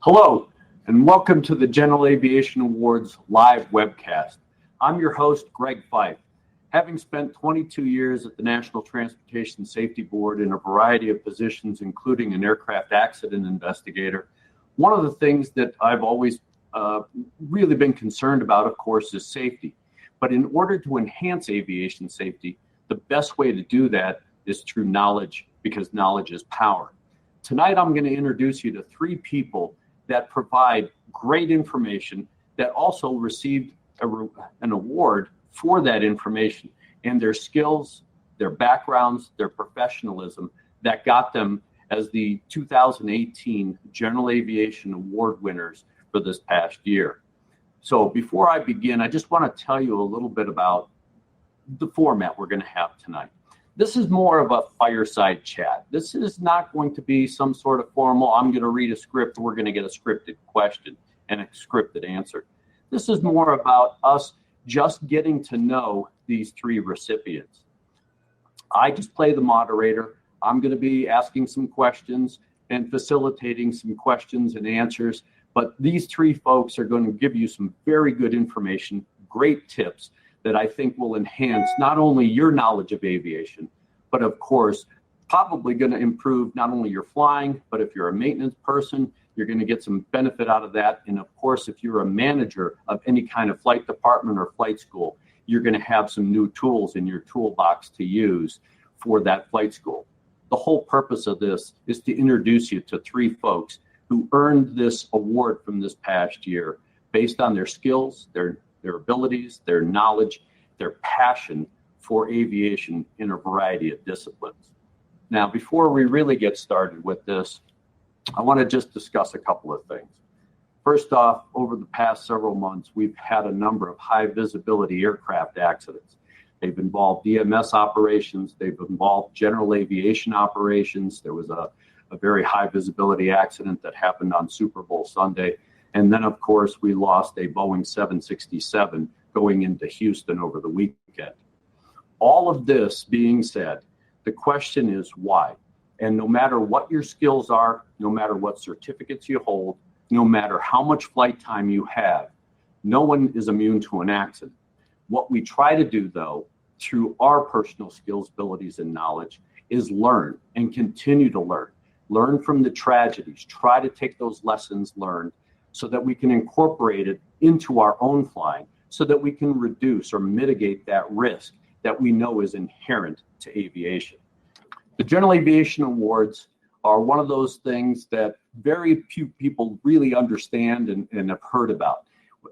Hello, and welcome to the General Aviation Awards live webcast. I'm your host, Greg Fife. Having spent 22 years at the National Transportation Safety Board in a variety of positions, including an aircraft accident investigator, one of the things that I've always really been concerned about, of course, is safety. But in order to enhance aviation safety, the best way to do that is through knowledge, because knowledge is power. Tonight, I'm going to introduce you to three people that provide great information that also received an award for that information, and their skills, their backgrounds, their professionalism that got them as the 2018 General Aviation Award winners for this past year. So before I begin, I just want to tell you a little bit about the format we're going to have tonight. This is more of a fireside chat. This is not going to be some sort of formal, I'm going to read a script, we're going to get a scripted question and a scripted answer. This is more about us just getting to know these three recipients. I just play the moderator. I'm going to be asking some questions and facilitating some questions and answers, but these three folks are going to give you some very good information, great tips that I think will enhance not only your knowledge of aviation, but of course, probably going to improve not only your flying, but if you're a maintenance person, you're going to get some benefit out of that. And of course, if you're a manager of any kind of flight department or flight school, you're going to have some new tools in your toolbox to use for that flight school. The whole purpose of this is to introduce you to three folks who earned this award from this past year based on their skills, their abilities, their knowledge, their passion for aviation in a variety of disciplines. Now, before we really get started with this, I want to just discuss a couple of things. First off, over the past several months, we've had a number of high visibility aircraft accidents. They've involved EMS operations, they've involved general aviation operations. There was a very high visibility accident that happened on Super Bowl Sunday. And then, of course, we lost a Boeing 767 going into Houston over the weekend. All of this being said, the question is why? And no matter what your skills are, no matter what certificates you hold, no matter how much flight time you have, no one is immune to an accident. What we try to do, though, through our personal skills, abilities, and knowledge, is learn and continue to learn. Learn from the tragedies. Try to take those lessons learned so that we can incorporate it into our own flying, so that we can reduce or mitigate that risk that we know is inherent to aviation. The General Aviation Awards are one of those things that very few people really understand and have heard about.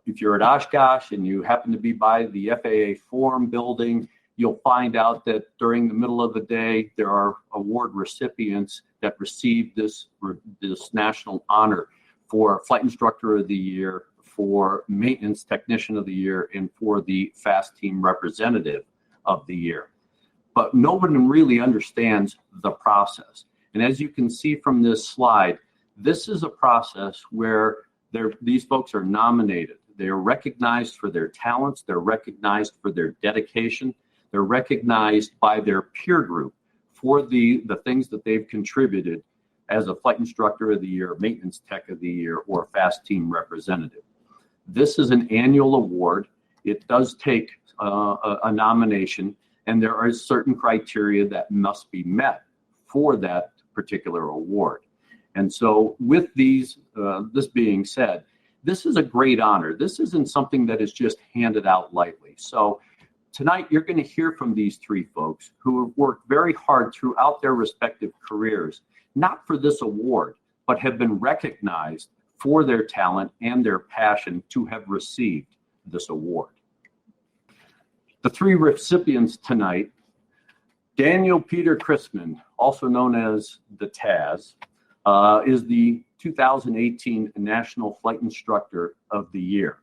If you're at Oshkosh and you happen to be by the FAA Forum building, you'll find out that during the middle of the day, there are award recipients that receive this national honor for Flight Instructor of the Year, for Maintenance Technician of the Year, and for the Fast Team Representative of the Year. But no one really understands the process. And as you can see from this slide, this is a process where these folks are nominated. They're recognized for their talents. They're recognized for their dedication. They're recognized by their peer group for the things that they've contributed as a Flight Instructor of the Year, Maintenance Tech of the Year, or Fast Team Representative. This is an annual award. It does take a nomination, and there are certain criteria that must be met for that particular award. And so with this being said, this is a great honor. This isn't something that is just handed out lightly. So tonight, you're going to hear from these three folks who have worked very hard throughout their respective careers, not for this award, but have been recognized for their talent and their passion to have received this award. The three recipients tonight: Daniel Peter Chrisman, also known as the Taz, is the 2018 National Flight Instructor of the Year.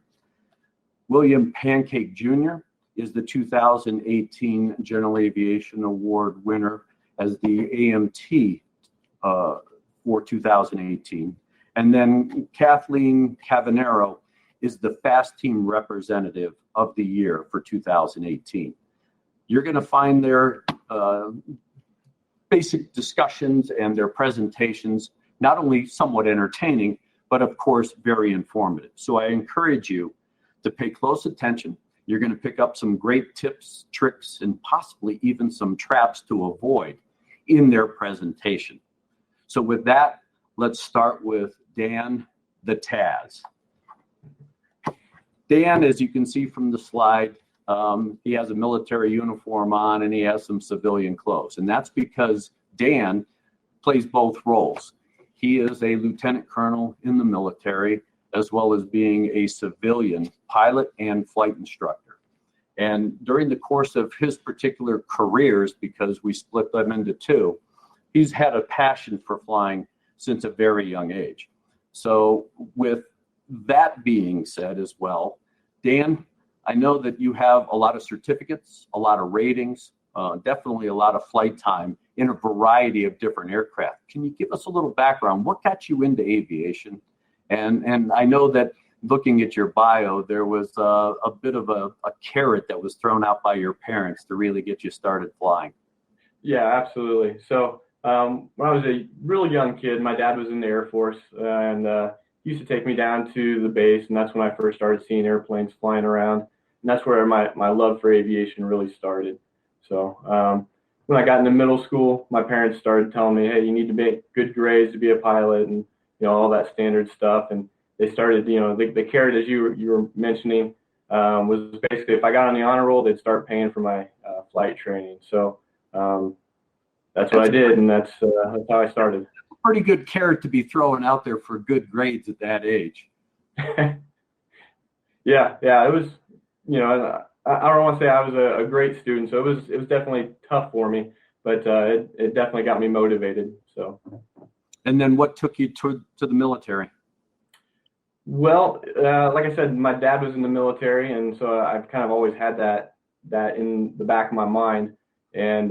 William Pancake Jr. is the 2018 General Aviation Award winner as the AMT for 2018. And then Kathleen Cavanero is the Fast Team Representative of the Year for 2018. You're going to find their basic discussions and their presentations not only somewhat entertaining, but of course, very informative. So I encourage you to pay close attention. You're going to pick up some great tips, tricks, and possibly even some traps to avoid in their presentation. So with that, let's start with Dan the Taz. Dan, as you can see from the slide, he has a military uniform on and he has some civilian clothes. And that's because Dan plays both roles. He is a lieutenant colonel in the military, as well as being a civilian pilot and flight instructor. And during the course of his particular careers, because we split them into two, he's had a passion for flying since a very young age. So with that being said as well, Dan, I know that you have a lot of certificates, a lot of ratings, definitely a lot of flight time in a variety of different aircraft. Can you give us a little background? What got you into aviation? And I know that looking at your bio, there was a bit of a carrot that was thrown out by your parents to really get you started flying. Yeah, absolutely. So when I was a really young kid, my dad was in the Air Force, and he used to take me down to the base, and that's when I first started seeing airplanes flying around. And that's where my love for aviation really started. So when I got into middle school, my parents started telling me, hey, you need to make good grades to be a pilot, and all that standard stuff. And they started, the carrot, as you were mentioning, was basically if I got on the honor roll, they'd start paying for my flight training. So that's what I did, and that's how I started. Pretty good carrot to be throwing out there for good grades at that age. Yeah, it was, I don't want to say I was a great student, so it was definitely tough for me, but it definitely got me motivated. So. And then what took you to the military? Well, like I said, my dad was in the military, and so I've kind of always had that in the back of my mind. And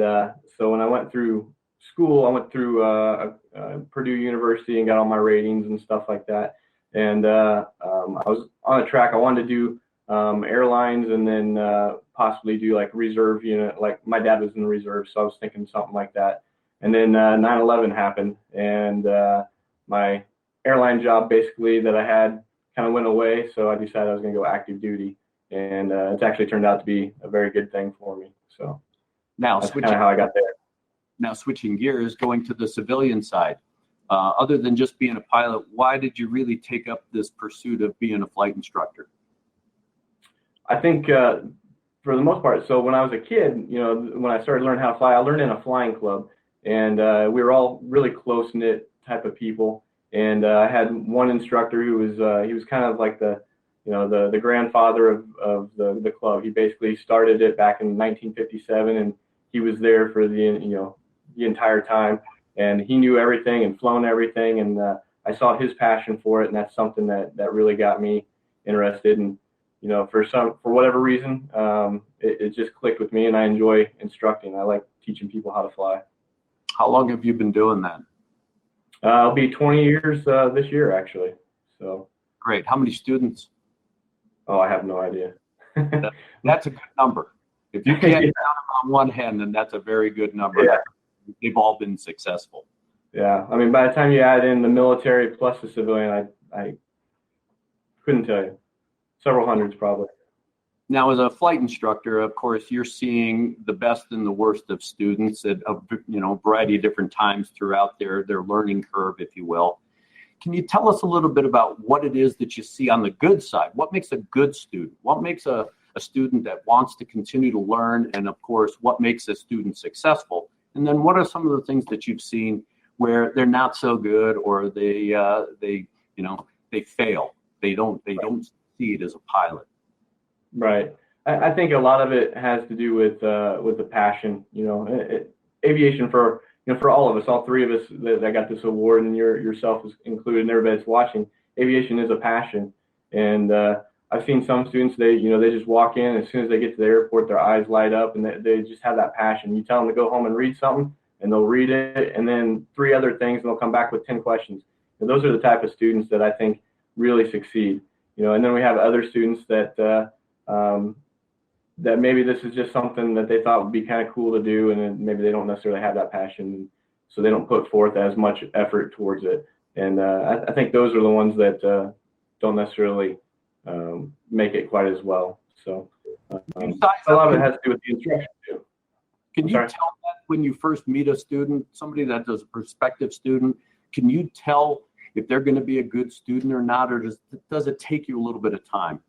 so when I went through school, I went through Purdue University and got all my ratings and stuff like that. And I was on a track. I wanted to do airlines and then possibly do like reserve unit. Like my dad was in the reserve, so I was thinking something like that. And then 9/11 happened, and my airline job basically that I had kind of went away. So I decided I was going to go active duty, and it's actually turned out to be a very good thing for me. So now that's kind of how I got there. Now switching gears, going to the civilian side. Other than just being a pilot, why did you really take up this pursuit of being a flight instructor? I think for the most part, so when I was a kid, when I started learning how to fly, I learned in a flying club, and we were all really close-knit type of people. And I had one instructor who was he was kind of like the grandfather of the club. He basically started it back in 1957, and he was there for the entire time. And he knew everything and flown everything, and I saw his passion for it, and that's something that really got me interested. And for whatever reason, it just clicked with me, and I enjoy instructing. I like teaching people how to fly. How long have you been doing that? I'll be 20 years this year, actually. So great. How many students? Oh, I have no idea. That's a good number. If you can't count them on one hand, then that's a very good number. Yeah. They've all been successful. Yeah, I mean, by the time you add in the military plus the civilian, I couldn't tell you. Several hundreds probably. Now, as a flight instructor, of course, you're seeing the best and the worst of students at a variety of different times throughout their learning curve, if you will. Can you tell us a little bit about what it is that you see on the good side? What makes a good student? What makes a student that wants to continue to learn? And of course, what makes a student successful? And then what are some of the things that you've seen where they're not so good, or they fail? They don't succeed as a pilot. Right. I think a lot of it has to do with the passion. Aviation for all of us, all three of us that got this award, and yourself is included, and everybody that's watching. Aviation is a passion, and I've seen some students, they just walk in, as soon as they get to the airport, their eyes light up, and they just have that passion. You tell them to go home and read something, and they'll read it, and then 3 other things, and they'll come back with 10 questions. And those are the type of students that I think really succeed. And then we have other students that that maybe this is just something that they thought would be kind of cool to do, and then maybe they don't necessarily have that passion, so they don't put forth as much effort towards it. And I think those are the ones that don't necessarily make it quite as well. So a lot of it has to do with the instruction too. Can you tell that when you first meet a student, somebody that is a prospective student, can you tell if they're going to be a good student or not, or does it take you a little bit of time?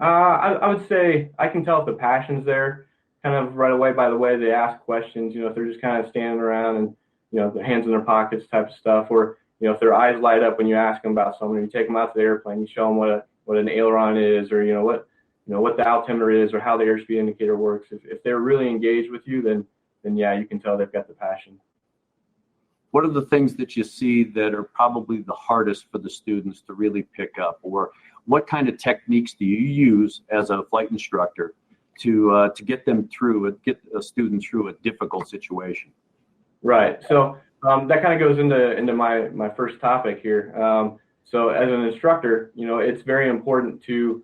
I would say I can tell if the passion's there kind of right away by the way they ask questions. If they're just kind of standing around and, their hands in their pockets type of stuff, or, if their eyes light up when you ask them about something, you take them out to the airplane, you show them what an aileron is, or, what the altimeter is, or how the airspeed indicator works. If they're really engaged with you, then yeah, you can tell they've got the passion. What are the things that you see that are probably the hardest for the students to really pick up, or what kind of techniques do you use as a flight instructor to get get a student through a difficult situation? Right. So that kind of goes into my first topic here. So as an instructor, it's very important to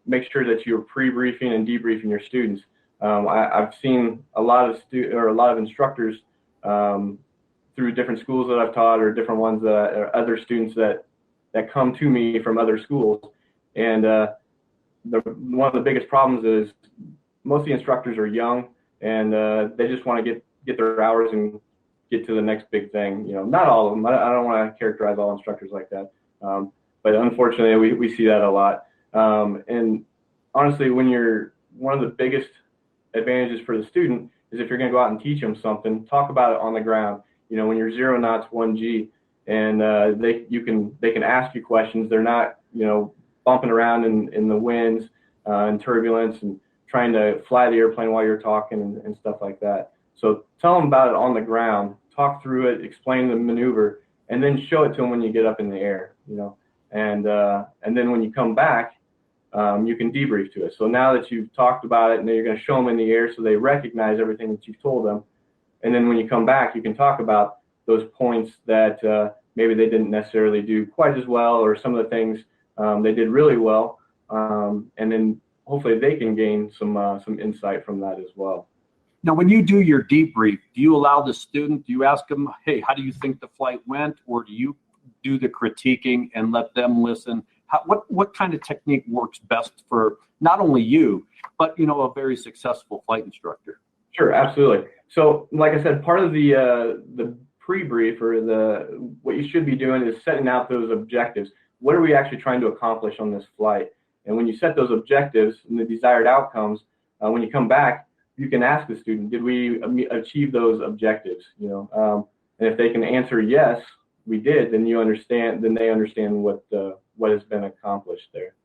make sure that you're pre-briefing and debriefing your students. I've seen a lot of instructors through different schools that I've taught, or different ones that are other students that come to me from other schools. And one of the biggest problems is most of the instructors are young, and they just want to get their hours and get to the next big thing. Not all of them. I don't want to characterize all instructors like that. But unfortunately, we see that a lot. And honestly, one of the biggest advantages for the student is if you're going to go out and teach them something, talk about it on the ground. When you're 0 knots, 1G, and they can ask you questions. They're not, bumping around in the winds and turbulence and trying to fly the airplane while you're talking and stuff like that. So tell them about it on the ground, talk through it, explain the maneuver, and then show it to them when you get up in the air, and then when you come back, you can debrief to it. So now that you've talked about it, and then you're going to show them in the air so they recognize everything that you've told them. And then when you come back, you can talk about those points that maybe they didn't necessarily do quite as well, or some of the things they did really well. And then hopefully they can gain some insight from that as well. Now, when you do your debrief, do you allow the student, do you ask them, hey, how do you think the flight went? Or do you do the critiquing and let them listen? What kind of technique works best for not only you, but, a very successful flight instructor? Sure, absolutely. So, like I said, part of the pre-brief, or what you should be doing, is setting out those objectives. What are we actually trying to accomplish on this flight? And when you set those objectives and the desired outcomes, when you come back, you can ask the student, did we achieve those objectives? And if they can answer yes, we did, then they understand what has been accomplished there.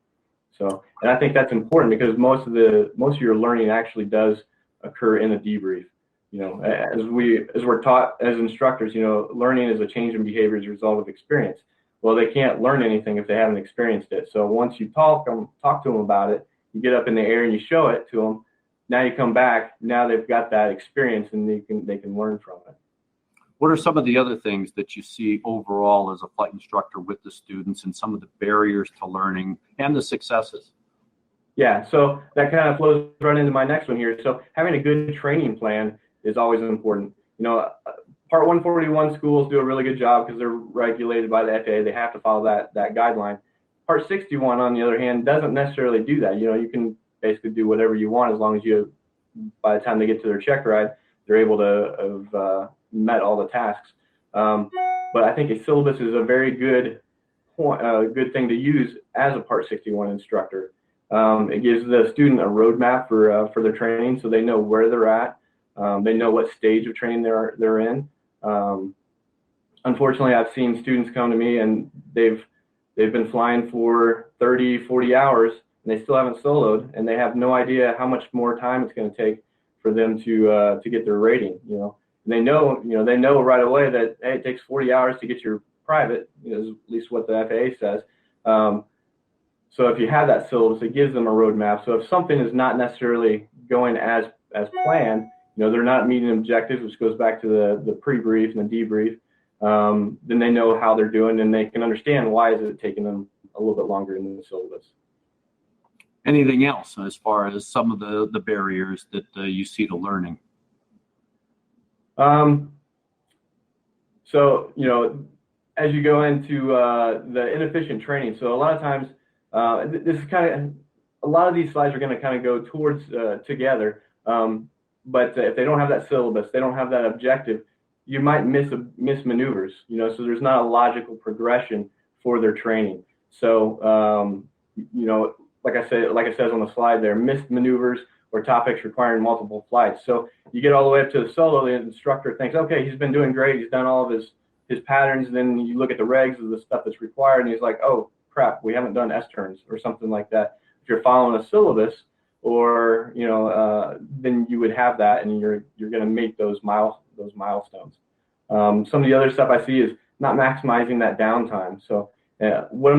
So, and I think that's important, because most of your learning actually does occur in a debrief. As we're taught as instructors, learning is a change in behavior as a result of experience. Well, they can't learn anything if they haven't experienced it. So once you talk to them about it, you get up in the air and you show it to them. Now you come back. Now they've got that experience, and they can learn from it. What are some of the other things that you see overall as a flight instructor with the students, and some of the barriers to learning and the successes? Yeah, so that kind of flows right into my next one here. So having a good training plan is always important. Part 141 schools do a really good job because they're regulated by the FAA. They have to follow that guideline. Part 61, on the other hand, doesn't necessarily do that. You can basically do whatever you want, as long as by the time they get to their check ride, they're able to have met all the tasks. But I think a syllabus is a very good thing to use as a Part 61 instructor. It gives the student a roadmap for their training, so they know where they're at. They know what stage of training they're in. Unfortunately, I've seen students come to me and they've been flying for 30, 40 hours, and they still haven't soloed, and they have no idea how much more time it's going to take for them to get their rating. And they know right away that, hey, it takes 40 hours to get your private, is at least what the FAA says. So if you have that syllabus, it gives them a roadmap. So if something is not necessarily going as planned, they're not meeting objectives, which goes back to the pre-brief and the debrief, then they know how they're doing, and they can understand why is it taking them a little bit longer in the syllabus. Anything else as far as some of the barriers that you see to learning? So, as you go into the inefficient training. So a lot of times, this is kind of, a lot of these slides are going to kind of go towards together. But if they don't have that syllabus, they don't have that objective, you might miss maneuvers, so there's not a logical progression for their training. So, like it says on the slide there, missed maneuvers or topics requiring multiple flights. So you get all the way up to the solo, the instructor thinks, okay, he's been doing great, he's done all of his patterns, and then you look at the regs of the stuff that's required, and he's like, oh crap, we haven't done S-turns or something like that. If you're following a syllabus, or then you would have that, and you're going to make those milestones. Some of the other stuff I see is not maximizing that downtime. So what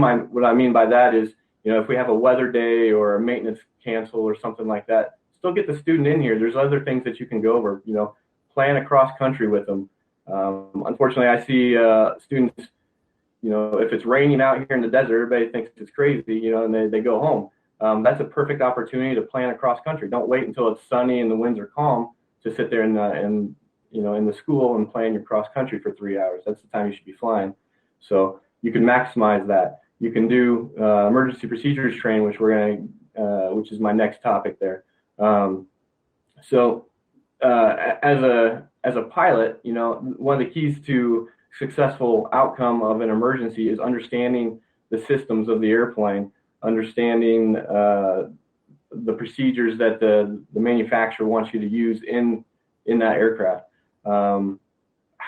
I mean by that is, if we have a weather day or a maintenance cancel or something like that, still get the student in here. There's other things that you can go over. Plan across country with them. Unfortunately, I see students. If it's raining out here in the desert, everybody thinks it's crazy. And they go home. That's a perfect opportunity to plan across country. Don't wait until it's sunny and the winds are calm to sit there in the school and plan your cross country for 3 hours. That's the time you should be flying. So you can maximize that. You can do emergency procedures training, which is my next topic there. So as a pilot, one of the keys to successful outcome of an emergency is understanding the systems of the airplane, understanding the procedures that the manufacturer wants you to use in that aircraft. How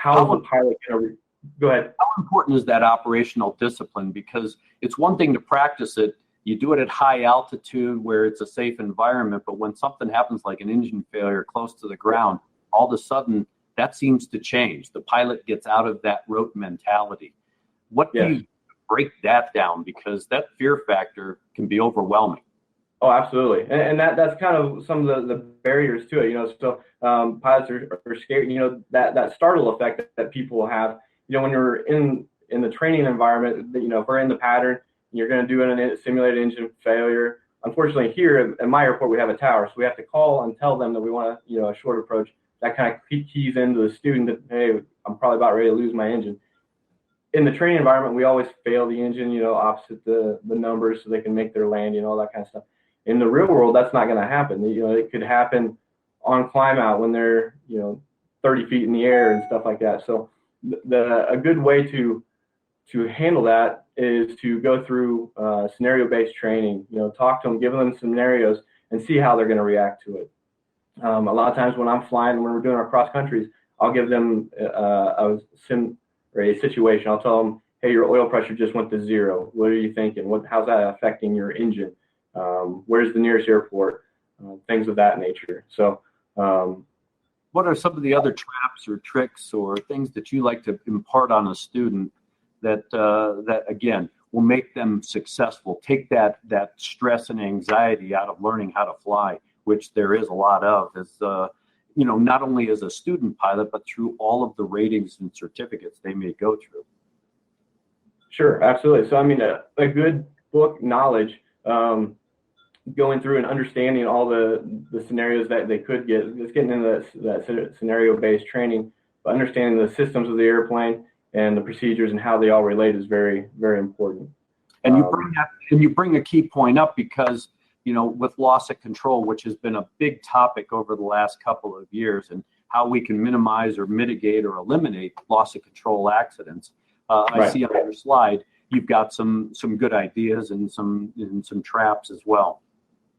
the pilot can go ahead. How important is that operational discipline? Because it's one thing to practice it. You do it at high altitude where it's a safe environment, but when something happens like an engine failure close to the ground, all of a sudden that seems to change. The pilot gets out of that rote mentality. What do you break that down? Because that fear factor can be overwhelming. Oh, absolutely. And that's kind of some of the barriers to it, so pilots are scared, that startle effect that people have, when you're in the training environment, if we're in the pattern, you're going to do a simulated engine failure. Unfortunately, here at my airport, we have a tower, so we have to call and tell them that we want a short approach. That kind of keys into the student that, hey, I'm probably about ready to lose my engine. In the training environment, we always fail the engine, opposite the numbers so they can make their landing, all that kind of stuff. In the real world, that's not going to happen. It could happen on climb out when they're, 30 feet in the air and stuff like that. So a good way to handle that is to go through scenario-based training, talk to them, give them scenarios and see how they're going to react to it. A lot of times when I'm flying, when we're doing our cross countries, I'll give them a situation. I'll tell them, hey, your oil pressure just went to 0. What are you thinking? How's that affecting your engine? Where's the nearest airport? Things of that nature. So what are some of the other traps or tricks or things that you like to impart on a student that again will make them successful, take that stress and anxiety out of learning how to fly, which there is a lot of, as not only as a student pilot, but through all of the ratings and certificates they may go through? Sure, absolutely. So I mean, a good book knowledge, going through and understanding all the scenarios that they could get, just getting into that scenario-based training, but understanding the systems of the airplane and the procedures and how they all relate is very, very important. And you bring a key point up because, with loss of control, which has been a big topic over the last couple of years, and how we can minimize or mitigate or eliminate loss of control accidents. I see on your slide, you've got some good ideas and some traps as well.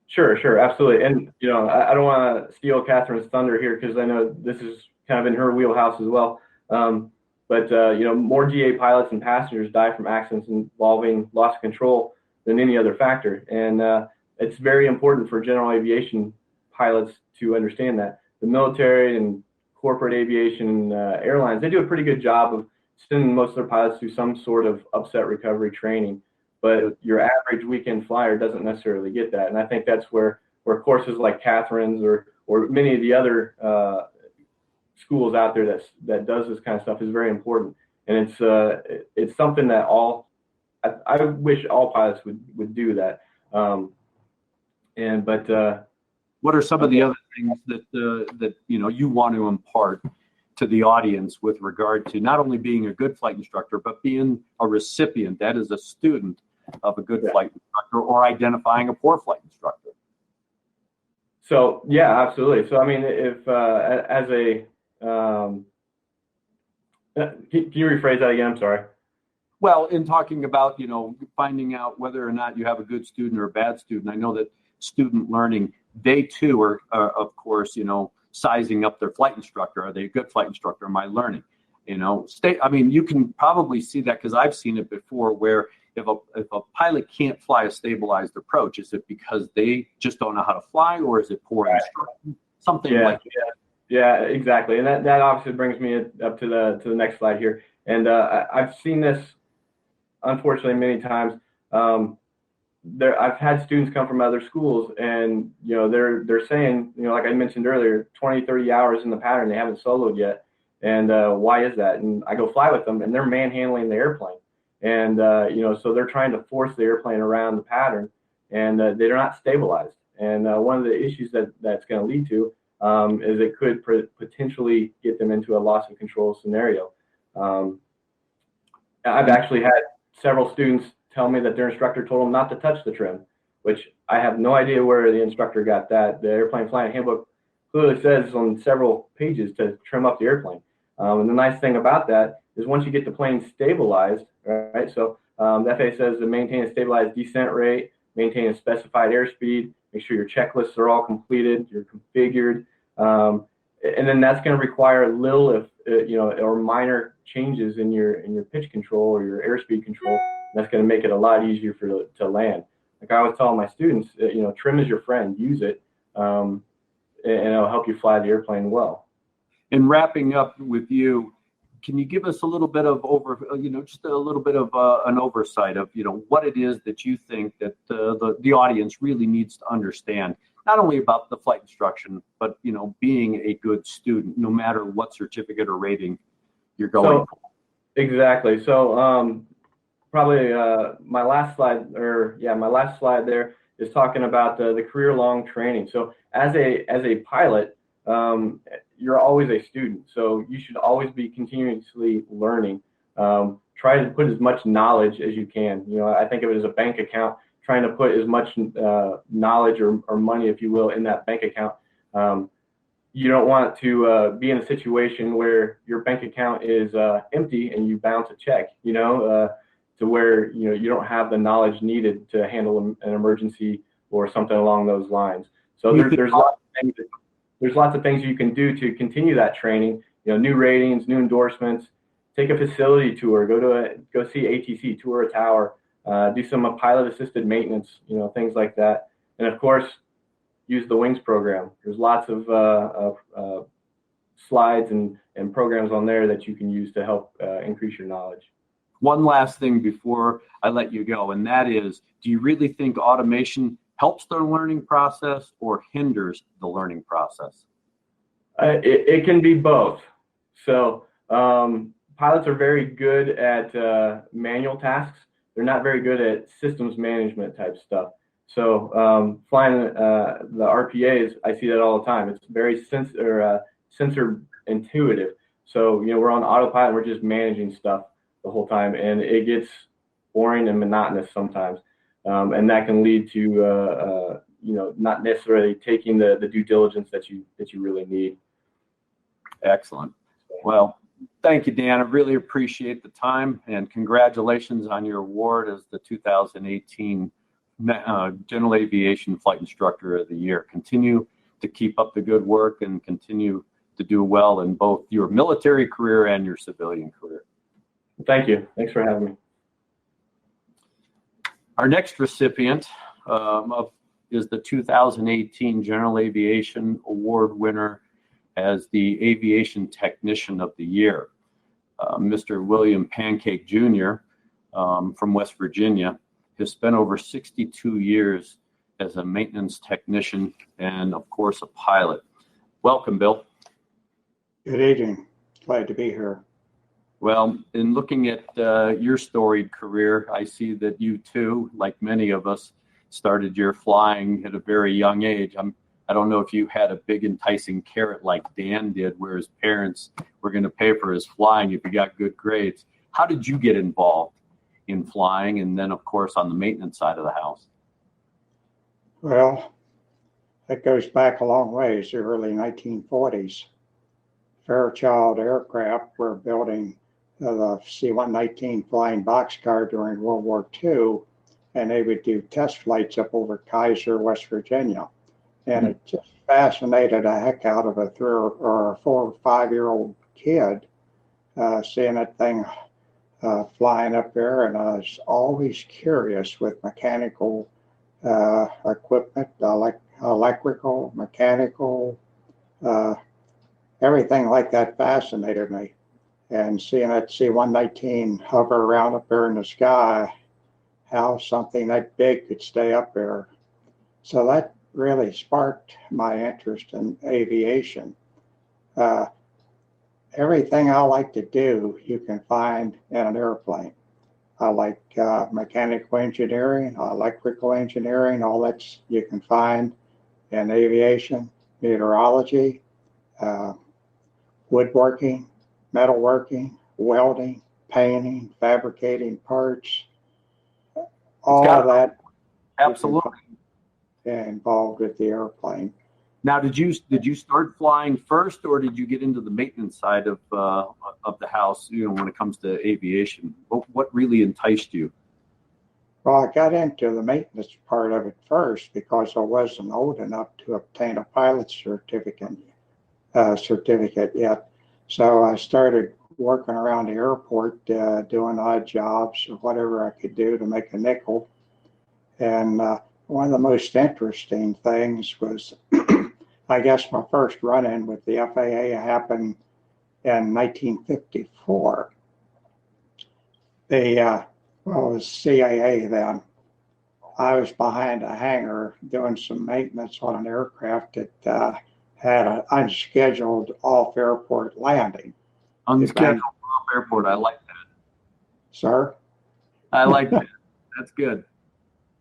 Sure, absolutely. And, I don't want to steal Catherine's thunder here because I know this is kind of in her wheelhouse as well. But more GA pilots and passengers die from accidents involving loss of control than any other factor. And it's very important for general aviation pilots to understand that. The military and corporate aviation airlines, they do a pretty good job of sending most of their pilots through some sort of upset recovery training. But your average weekend flyer doesn't necessarily get that. And I think that's where courses like Catherine's or many of the other schools out there that does this kind of stuff is very important. And it's something that I wish all pilots would do that. What are some of the other things that you want to impart to the audience with regard to not only being a good flight instructor, but being a recipient, that is a student of a good flight instructor, or identifying a poor flight instructor? So yeah, absolutely. So I mean, if as a can you rephrase that again? I'm sorry. Well, in talking about, finding out whether or not you have a good student or a bad student, I know that student learning, they too are, of course, sizing up their flight instructor. Are they a good flight instructor? Am I learning? You can probably see that, because I've seen it before, where if a pilot can't fly a stabilized approach, is it because they just don't know how to fly, or is it poor instruction? Something like that. Yeah, exactly. And that obviously brings me up to the next slide here. And I've seen this, unfortunately, many times. I've had students come from other schools, and they're saying, like I mentioned earlier, 20, 30 hours in the pattern, they haven't soloed yet. And why is that? And I go fly with them, and they're manhandling the airplane. And so they're trying to force the airplane around the pattern, and they're not stabilized. And one of the issues that's going to lead to is it could potentially get them into a loss of control scenario. I've actually had several students tell me that their instructor told them not to touch the trim, which I have no idea where the instructor got that. The airplane flying handbook clearly says on several pages to trim up the airplane. And the nice thing about that is once you get the plane stabilized, right? So the FAA says to maintain a stabilized descent rate, maintain a specified airspeed, make sure your checklists are all completed, you're configured, and then that's going to require little, or minor changes in your pitch control or your airspeed control. That's going to make it a lot easier to land. Like I always tell my students, trim is your friend. Use it, and it'll help you fly the airplane well. In wrapping up with you, can you give us a little bit of just a little bit of an oversight of what it is that you think that the audience really needs to understand, not only about the flight instruction, but being a good student, no matter what certificate or rating you're going for. Exactly. So probably my last slide there is talking about the career-long training. So as a pilot, you're always a student, so you should always be continuously learning. Try to put as much knowledge as you can. I think of it as a bank account, trying to put as much knowledge or money, if you will, in that bank account. You don't want to be in a situation where your bank account is empty and you bounce a check, to where you don't have the knowledge needed to handle an emergency or something along those lines. So there's lots of things you can do to continue that training. New ratings, new endorsements, take a facility tour, go see ATC, tour a tower, do some pilot assisted maintenance, things like that, and of course use the WINGS program. There's lots of slides and programs on there that you can use to help increase your knowledge. One last thing before I let you go, and that is, do you really think automation helps the learning process or hinders the learning process? It can be both. So pilots are very good at manual tasks. They're not very good at systems management type stuff. So flying the RPAs, I see that all the time. It's very sensor intuitive. So we're on autopilot, we're just managing stuff the whole time, and it gets boring and monotonous sometimes, and that can lead to not necessarily taking the due diligence that you really need. Excellent. Well, thank you, Dan. I really appreciate the time, and congratulations on your award as the 2018 General Aviation Flight Instructor of the Year. Continue to keep up the good work and continue to do well in both your military career and your civilian career. Thank you. Thanks for having me. Our next recipient is the 2018 General Aviation Award winner as the Aviation Technician of the Year, Mr. William Pancake Jr. From West Virginia. Has spent over 62 years as a maintenance technician and, of course, a pilot. Welcome, Bill. Good evening. Glad to be here. Well, in looking at your storied career, I see that you too, like many of us, started your flying at a very young age. I don't know if you had a big enticing carrot like Dan did, where his parents were going to pay for his flying if he got good grades. How did you get involved in flying, and then, of course, on the maintenance side of the house? Well, that goes back a long ways, the early 1940s. Fairchild Aircraft were building the C-119 flying boxcar during World War II, and they would do test flights up over Kaiser, West Virginia. And it just fascinated the heck out of a 4 or 5 year old kid, seeing that thing flying up there. And I was always curious with mechanical equipment, like electrical, mechanical, everything like that fascinated me. And seeing that C-119 hover around up there in the sky, how something that big could stay up there. So that really sparked my interest in aviation. Everything I like to do, you can find in an airplane. I like mechanical engineering, electrical engineering, all that's you can find in aviation, meteorology, woodworking, metalworking, welding, painting, fabricating parts, all of that. Absolutely. Involved with the airplane. Now, did you start flying first, or did you get into the maintenance side of the house? When it comes to aviation, what really enticed you? Well, I got into the maintenance part of it first because I wasn't old enough to obtain a pilot's certificate yet. So I started working around the airport, doing odd jobs or whatever I could do to make a nickel. And one of the most interesting things was, I guess my first run-in with the FAA happened in 1954. It was CAA then. I was behind a hangar doing some maintenance on an aircraft that had an unscheduled off-airport landing. Unscheduled off-airport, I like that. Sir? I like that. That's good.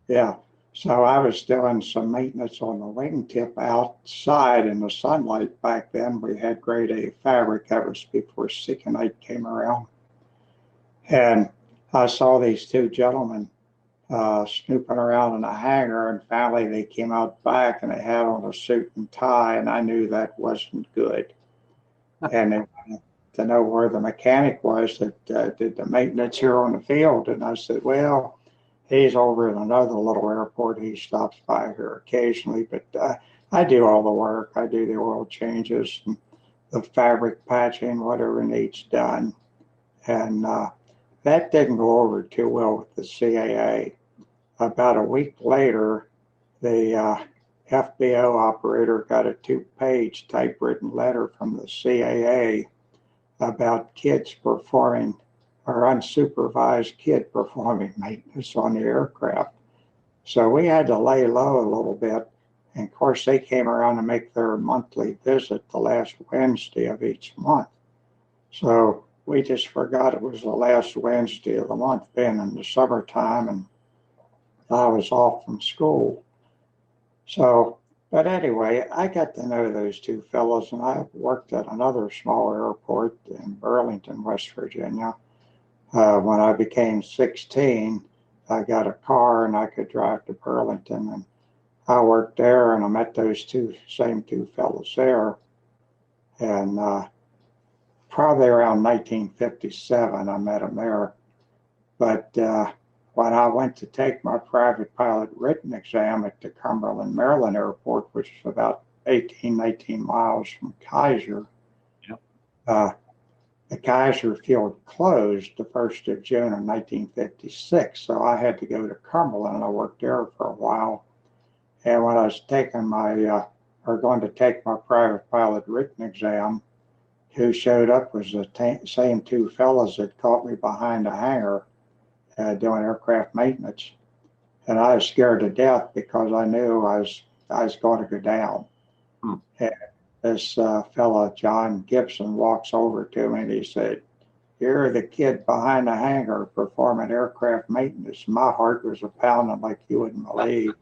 Yeah. So I was doing some maintenance on the wingtip outside in the sunlight. Back then we had grade A fabric. That was before Sikanite came around. And I saw these two gentlemen snooping around in a hangar, and finally they came out back and they had on a suit and tie, and I knew that wasn't good. And they wanted to know where the mechanic was that did the maintenance here on the field. And I said, well, he's over in another little airport. He stops by here occasionally, but I do all the work. I do the oil changes, and the fabric patching, whatever needs done. And that didn't go over too well with the CAA. About a week later, the FBO operator got a 2-page typewritten letter from the CAA about kids performing, or unsupervised kid performing maintenance on the aircraft. So we had to lay low a little bit. And of course, they came around to make their monthly visit the last Wednesday of each month. So we just forgot it was the last Wednesday of the month, being in the summertime, and I was off from school. So, but anyway, I got to know those two fellows, and I worked at another small airport in Burlington, West Virginia. When I became 16, I got a car and I could drive to Burlington, and I worked there, and I met those same two fellows there. And probably around 1957, I met them there. But when I went to take my private pilot written exam at the Cumberland, Maryland airport, which is about 19 miles from Kaiser, the Kaiser field closed the 1st of June of 1956. So I had to go to Cumberland, and I worked there for a while. And when I was going to take my private pilot written exam, who showed up was the same two fellows that caught me behind a hangar doing aircraft maintenance. And I was scared to death because I knew I was going to go down. And this fellow, John Gibson, walks over to me and he said, "You're the kid behind the hangar performing aircraft maintenance." My heart was a pounding like you wouldn't believe.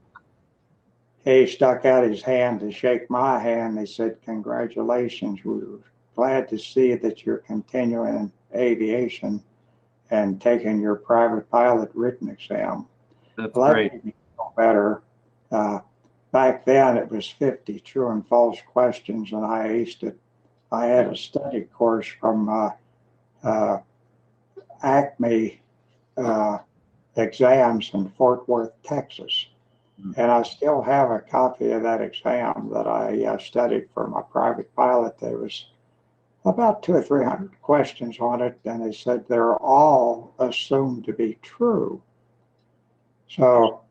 he stuck out his hand to shake my hand. He said, "Congratulations. We're glad to see that you're continuing in aviation and taking your private pilot written exam." That's Well, that great. made me feel better. Back then, it was 50 true and false questions, and I aced it. I had a study course from Acme exams in Fort Worth, Texas. And I still have a copy of that exam that I studied for my private pilot. There was about 200 or 300 questions on it, and they said they're all assumed to be true. So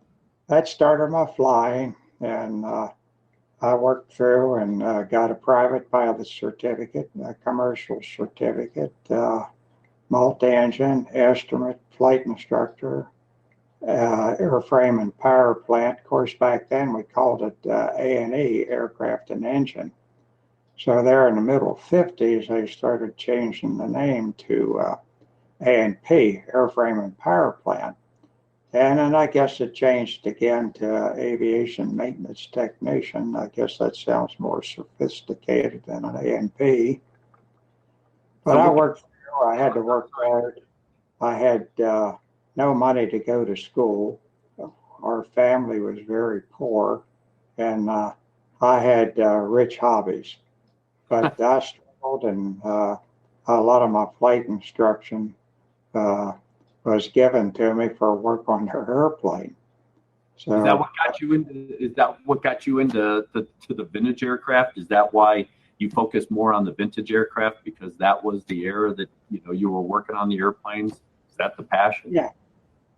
that started my flying, and I worked through and got a private pilot certificate, a commercial certificate, multi-engine, instrument, flight instructor, airframe and power plant. Of course, back then we called it A&E, aircraft and engine. So there in the middle 50s, they started changing the name to A&P, airframe and power plant. And then I guess it changed again to aviation maintenance technician. I guess that sounds more sophisticated than an A&P. But I worked through, I had to work hard. I had no money to go to school. Our family was very poor, and I had rich hobbies. But I struggled, and a lot of my flight instruction was given to me for work on her airplane. So Is that what got you into? Is that what got you into the vintage aircraft? Is that why you focus more on the vintage aircraft, because that was the era that you were working on the airplanes? Is that the passion?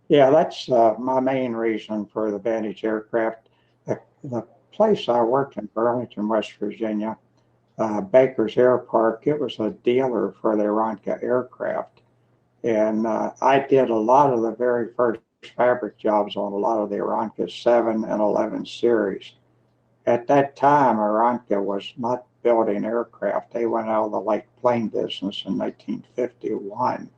Yeah, that's my main reason for the vintage aircraft. The place I worked in Burlington, West Virginia, Baker's Air Park, it was a dealer for the Aeronca aircraft. And I did a lot of the very first fabric jobs on a lot of the Aeronca 7 and 11 series. At that time, Aeronca was not building aircraft. They went out of the light plane business in 1951.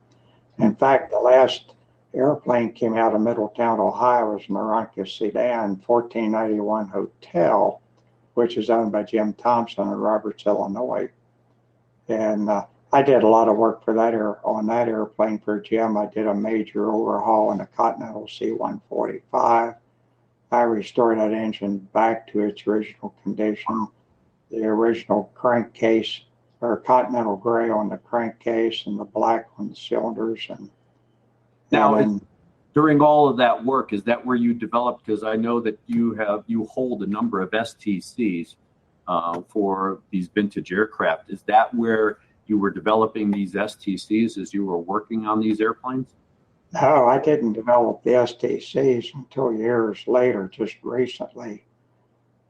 In fact, the last airplane came out of Middletown, Ohio, was an Aeronca sedan, 1491 Hotel, which is owned by Jim Thompson in Roberts, Illinois. And I did a lot of work for on that airplane for Jim. I did a major overhaul in the Continental C-145. I restored that engine back to its original condition. The original crankcase, or Continental gray on the crankcase and the black on the cylinders. And during all of that work, is that where you developed? Because I know that you hold a number of STCs for these vintage aircraft. Is that where you were developing these STCs as you were working on these airplanes? No, I didn't develop the STCs until years later, just recently.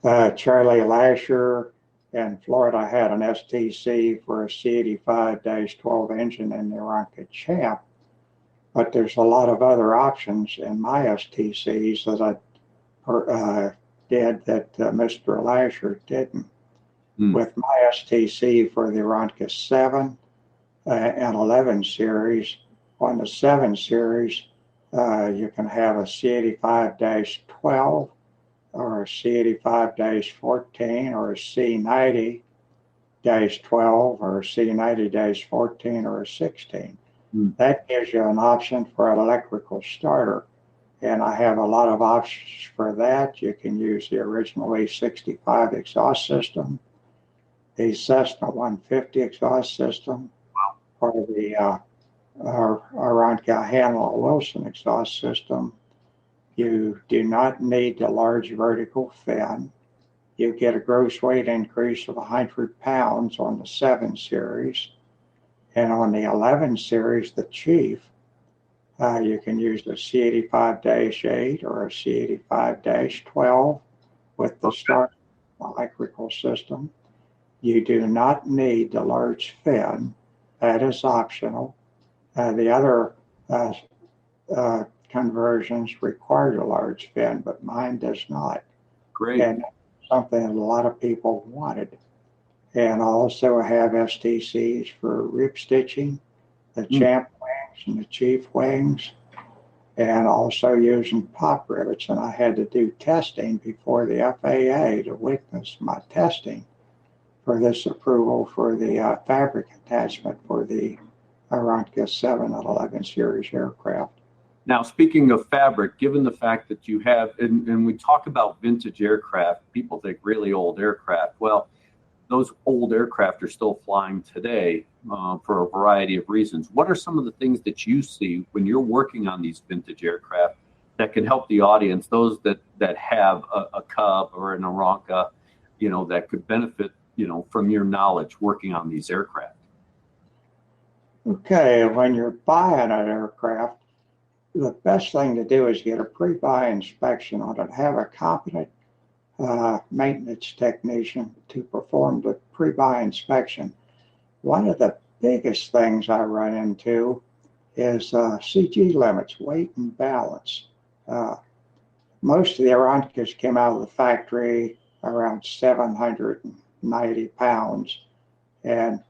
Charlie Lasher in Florida had an STC for a C-85-12 engine in the Aeronca Champ, but there's a lot of other options in my STCs that I did that Mr. Lasher didn't. With my STC for the Aeronca 7 and 11 series, on the 7 series, you can have a C-85-12 or a C-85-14 or a C-90-12 or a C-90-14 or a 16. That gives you an option for an electrical starter. And I have a lot of options for that. You can use the original A65 exhaust system, the Cessna 150 exhaust system, or the Aeronca Hanwell Wilson exhaust system. You do not need the large vertical fin. You get a gross weight increase of 100 pounds on the 7 series. And on the 11 series, the Chief, you can use the C-85-8 or a C-85-12 with the start electrical system. You do not need the large fin. That is optional. The other conversions require a large fin, but mine does not. Great. And something that a lot of people wanted. And I also have STCs for rib stitching, the Champ wings and the Chief wings. and also using pop rivets. And I had to do testing before the FAA to witness my testing for this approval for the fabric attachment for the Aeronca 7 and 11 series aircraft. Now, speaking of fabric, given the fact that you have, and we talk about vintage aircraft, people think really old aircraft. Well, those old aircraft are still flying today for a variety of reasons. What are some of the things that you see when you're working on these vintage aircraft that can help the audience, those that have a Cub or an Aeronca, that could benefit, from your knowledge working on these aircraft? Okay, when you're buying an aircraft, the best thing to do is get a pre-buy inspection on it. Have a competent maintenance technician to perform the pre-buy inspection. One of the biggest things I run into is CG limits, weight and balance. Most of the Aeroncas came out of the factory around 790 pounds, and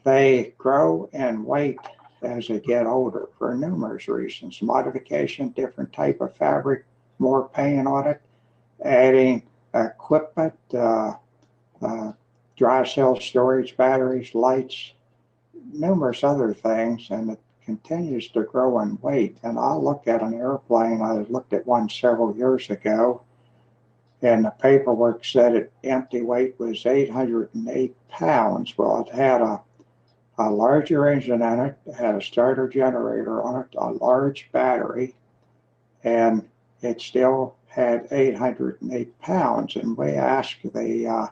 they grow in weight as they get older for numerous reasons. Modification, different type of fabric, more paint on it, adding equipment, dry cell storage, batteries, lights, numerous other things, and it continues to grow in weight. And I'll look at an airplane, I looked at one several years ago, and the paperwork said its empty weight was 808 pounds. Well, it had a larger engine in it, had a starter generator on it, a large battery, and it still had 808 pounds. And we asked the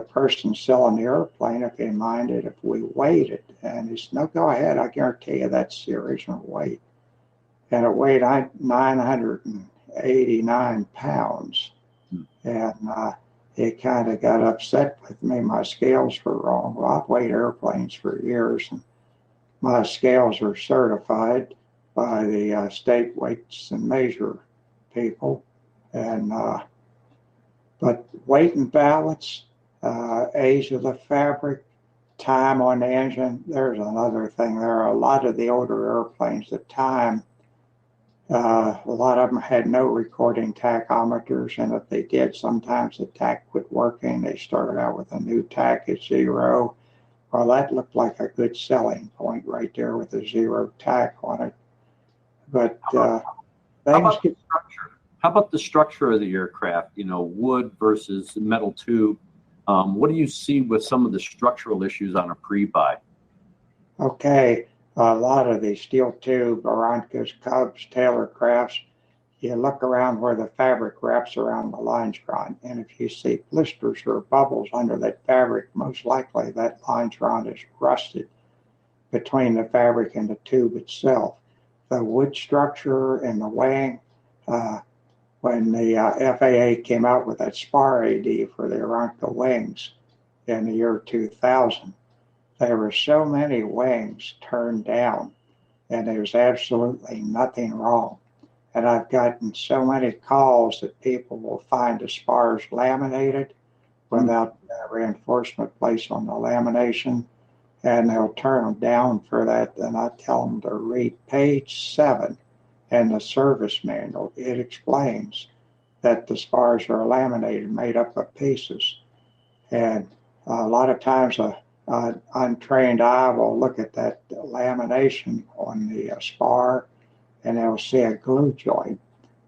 person selling the airplane if he minded if we weighed it. And he said, no, go ahead, I guarantee you that's the original weight. And it weighed 989 pounds. And he kind of got upset with me. My scales were wrong. Well, I've weighed airplanes for years, and my scales are certified by the state weights and measure people. And but weight and balance, age of the fabric, time on the engine. There's another thing. There are a lot of the older airplanes. The time. A lot of them had no recording tachometers, and if they did, sometimes the tach quit working. They started out with a new tach at 0. Well, that looked like a good selling point right there with a 0 tach on it. But how about the structure of the aircraft? Wood versus metal tube. What do you see with some of the structural issues on a pre-buy? Okay. A lot of the steel tube, Aeroncas, Cubs, Taylor Crafts, you look around where the fabric wraps around the lingeron, and if you see blisters or bubbles under that fabric, most likely that lingeron is rusted between the fabric and the tube itself. The wood structure and the wing, when the FAA came out with that SPAR AD for the Aeronca wings in the year 2000, there were so many wings turned down, and there's absolutely nothing wrong. And I've gotten so many calls that people will find the spars laminated without reinforcement placed on the lamination, and they'll turn them down for that. And I tell them to read page 7 in the service manual. It explains that the spars are laminated, made up of pieces. And a lot of times untrained eye will look at that lamination on the spar, and they'll see a glue joint,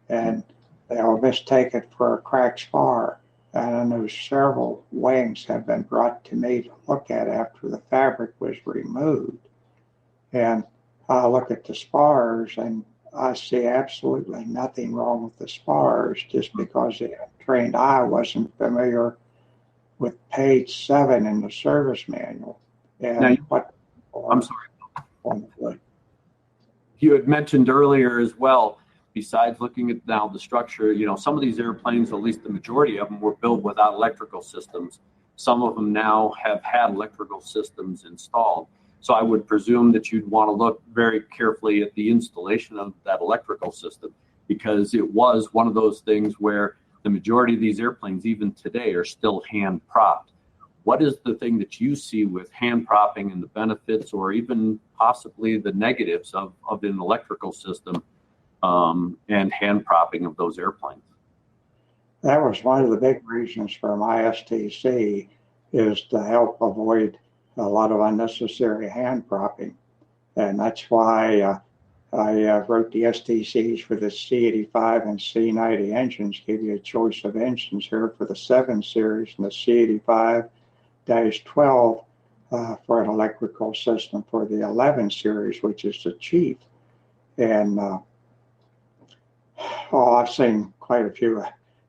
and they'll mistake it for a cracked spar. And I know several wings have been brought to me to look at after the fabric was removed. And I look at the spars, and I see absolutely nothing wrong with the spars, just because the trained eye wasn't familiar with page 7 in the service manual. And I'm sorry. You had mentioned earlier as well, besides looking at now the structure, some of these airplanes, at least the majority of them, were built without electrical systems. Some of them now have had electrical systems installed. So I would presume that you'd want to look very carefully at the installation of that electrical system, because it was one of those things where the majority of these airplanes, even today, are still hand propped. What is the thing that you see with hand propping and the benefits, or even possibly the negatives of an electrical system and hand propping of those airplanes? That was one of the big reasons for my STC, is to help avoid a lot of unnecessary hand propping. And that's why I wrote the STCs for the C85 and C90 engines, give you a choice of engines here for the 7 series and the C85-12 for an electrical system for the 11 series, which is the Chief. And I've seen quite a few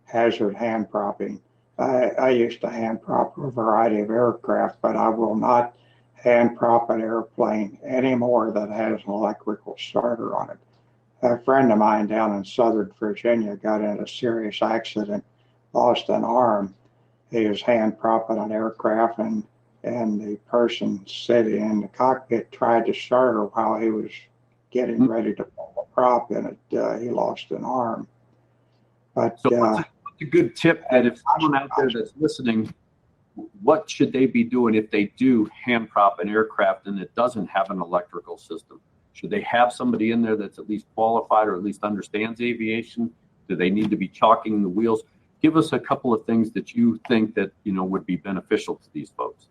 hazard hand propping. I used to hand prop a variety of aircraft, but I will not hand prop an airplane anymore that has an electrical starter on it. A friend of mine down in Southern Virginia got in a serious accident, lost an arm. He was hand propping an aircraft, and the person sitting in the cockpit tried to start her while he was getting ready to pull the prop, and he lost an arm. But so what's a good tip that if someone out there that's listening, what should they be doing if they do hand prop an aircraft and it doesn't have an electrical system? Should they have somebody in there that's at least qualified or at least understands aviation? Do they need to be chalking the wheels? Give us a couple of things that you think that, would be beneficial to these folks.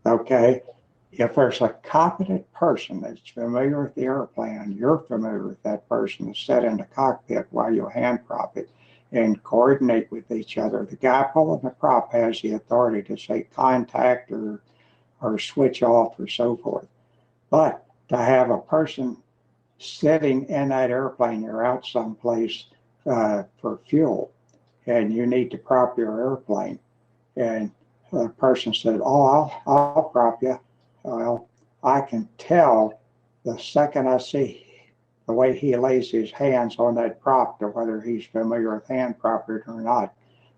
Okay. If there's a competent person that's familiar with the airplane and you're familiar with that person to sit in the cockpit while you hand prop it and coordinate with each other, the guy pulling the prop has the authority to say contact or switch off or so forth. But to have a person sitting in that airplane, you're out someplace for fuel and you need to prop your airplane, and the person said, "Oh, I'll prop you." Well, I can tell the second I see the way he lays his hands on that prop to whether he's familiar with hand propping or not.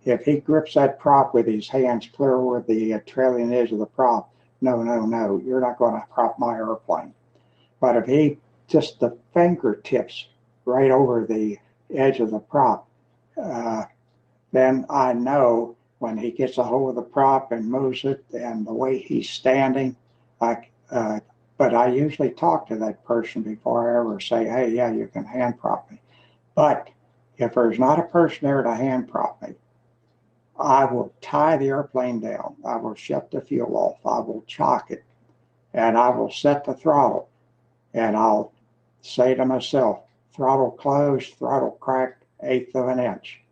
If he grips that prop with his hands clear over the trailing edge of the prop, no, you're not going to prop my airplane. But if he just the fingertips right over the edge of the prop, then I know when he gets a hold of the prop and moves it and the way he's standing, but I usually talk to that person before I ever say, "Hey, yeah, you can hand prop me." But if there's not a person there to hand prop me, I will tie the airplane down. I will shut the fuel off. I will chock it, and I will set the throttle. And I'll say to myself, throttle closed, throttle cracked, 1/8 of an inch.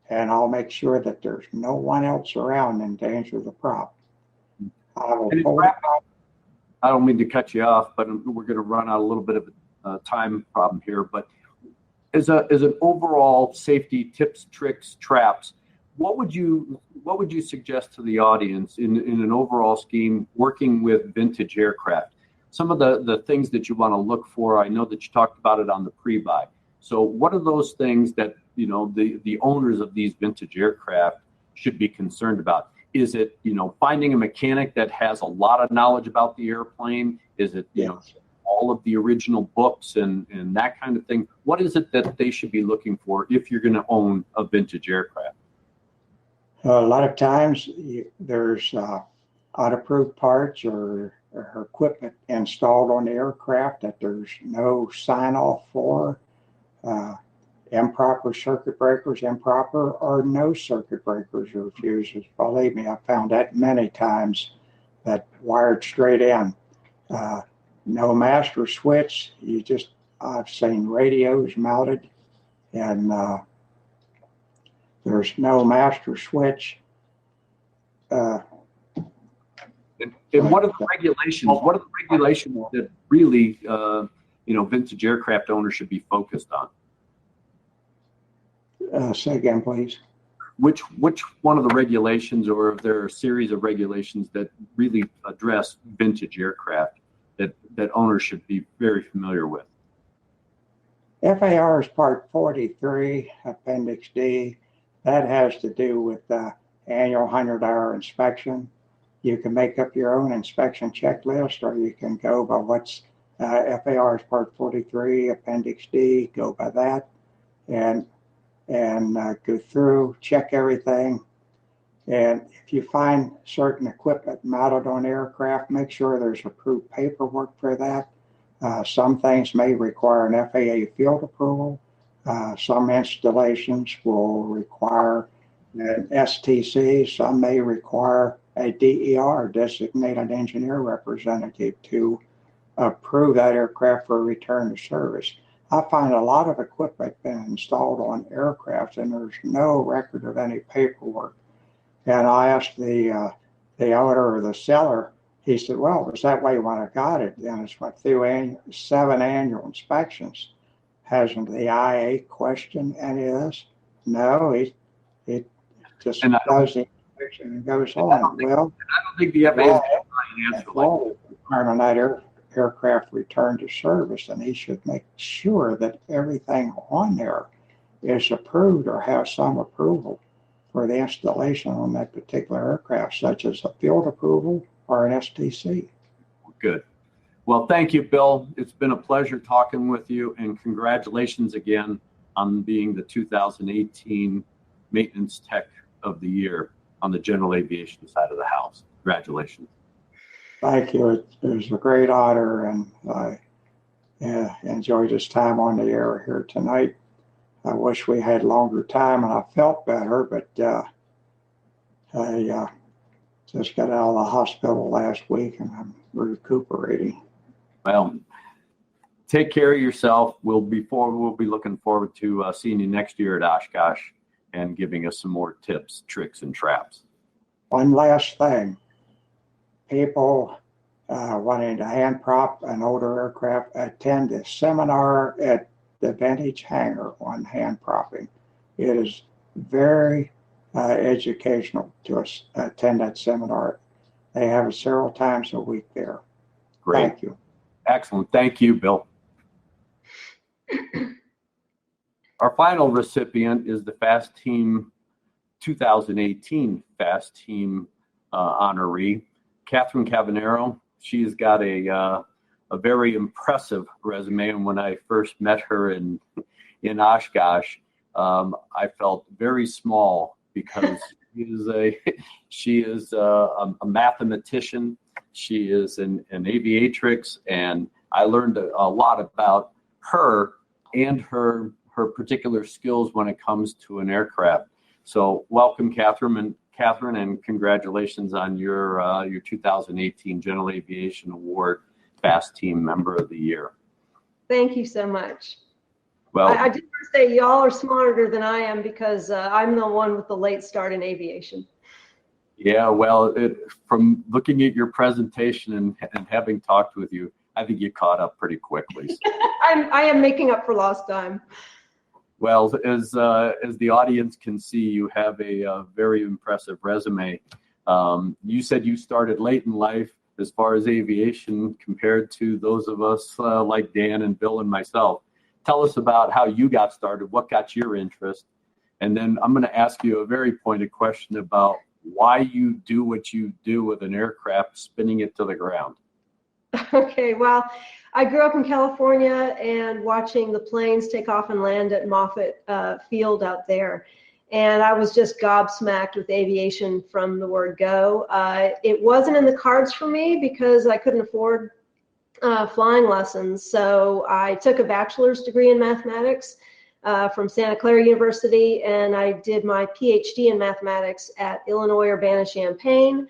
And I'll make sure that there's no one else around in danger of the prop. I will pull it out. I don't mean to cut you off, but we're going to run out a little bit of a time problem here. But as an overall safety tips, tricks, traps, what would you suggest to the audience in an overall scheme working with vintage aircraft? Some of the things that you want to look for. I know that you talked about it on the pre-buy. So what are those things that the owners of these vintage aircraft should be concerned about? Is it, finding a mechanic that has a lot of knowledge about the airplane? Is it, all of the original books and that kind of thing? What is it that they should be looking for if you're going to own a vintage aircraft? A lot of times there's unapproved parts or equipment installed on the aircraft that there's no sign off for. Improper circuit breakers, improper or no circuit breakers or fuses. Believe me, I've found that many times, that wired straight in. No master switch. I've seen radios mounted and there's no master switch. And what are the regulations? What are the regulations that really, vintage aircraft owners should be focused on? Say again, please. Which one of the regulations, or if there are a series of regulations that really address vintage aircraft that owners should be very familiar with? FAR's Part 43, Appendix D, that has to do with the annual 100-hour inspection. You can make up your own inspection checklist, or you can go by what's FAR's Part 43, Appendix D, go by that, and go through, check everything. And if you find certain equipment mounted on aircraft, make sure there's approved paperwork for that. Some things may require an FAA field approval. Some installations will require an STC, some may require a DER, designated engineer representative, to approve that aircraft for return to service. I find a lot of equipment been installed on aircraft and there's no record of any paperwork. And I asked the owner or the seller, he said, well, was that way when I got it? And it's went through 7 annual inspections. Hasn't the IA questioned any of this? No, it just does the inspection and goes on. I don't think the FAA is answer like requirement that aircraft return to service, and he should make sure that everything on there is approved or has some approval for the installation on that particular aircraft, such as a field approval or an STC. Good. Well, thank you, Bill. It's been a pleasure talking with you, and congratulations again on being the 2018 Maintenance Tech of the Year on the General Aviation side of the house. Congratulations. Thank you. It was a great honor, and I enjoyed this time on the air here tonight. I wish we had longer time and I felt better, but I just got out of the hospital last week and I'm recuperating. Well, take care of yourself. We'll be looking forward to seeing you next year at Oshkosh and giving us some more tips, tricks, and traps. One last thing. People wanting to hand prop an older aircraft, attend a seminar at the Vintage Hangar on hand propping. It is very educational to us attend that seminar. They have it several times a week there. Great. Thank you. Excellent. Thank you, Bill. Our final recipient is the FAST Team 2018 FAST Team honoree, Catherine Cavanero. She's got a very impressive resume, and when I first met her in Oshkosh, I felt very small because she is a mathematician. She is an aviatrix, and I learned a lot about her and her particular skills when it comes to an aircraft. So welcome, Catherine, and congratulations on your 2018 General Aviation Award FAST Team Member of the Year. Thank you so much. Well, I did want to say y'all are smarter than I am because I'm the one with the late start in aviation. Yeah, well, from looking at your presentation and having talked with you, I think you caught up pretty quickly. I am making up for lost time. Well, as the audience can see, you have a very impressive resume. You said you started late in life as far as aviation compared to those of us like Dan and Bill and myself. Tell us about how you got started, what got your interest, and then I'm going to ask you a very pointed question about why you do what you do with an aircraft, spinning it to the ground. Okay, well, I grew up in California and watching the planes take off and land at Moffett Field out there. And I was just gobsmacked with aviation from the word go. It wasn't in the cards for me because I couldn't afford flying lessons. So I took a bachelor's degree in mathematics from Santa Clara University, and I did my PhD in mathematics at Illinois Urbana-Champaign.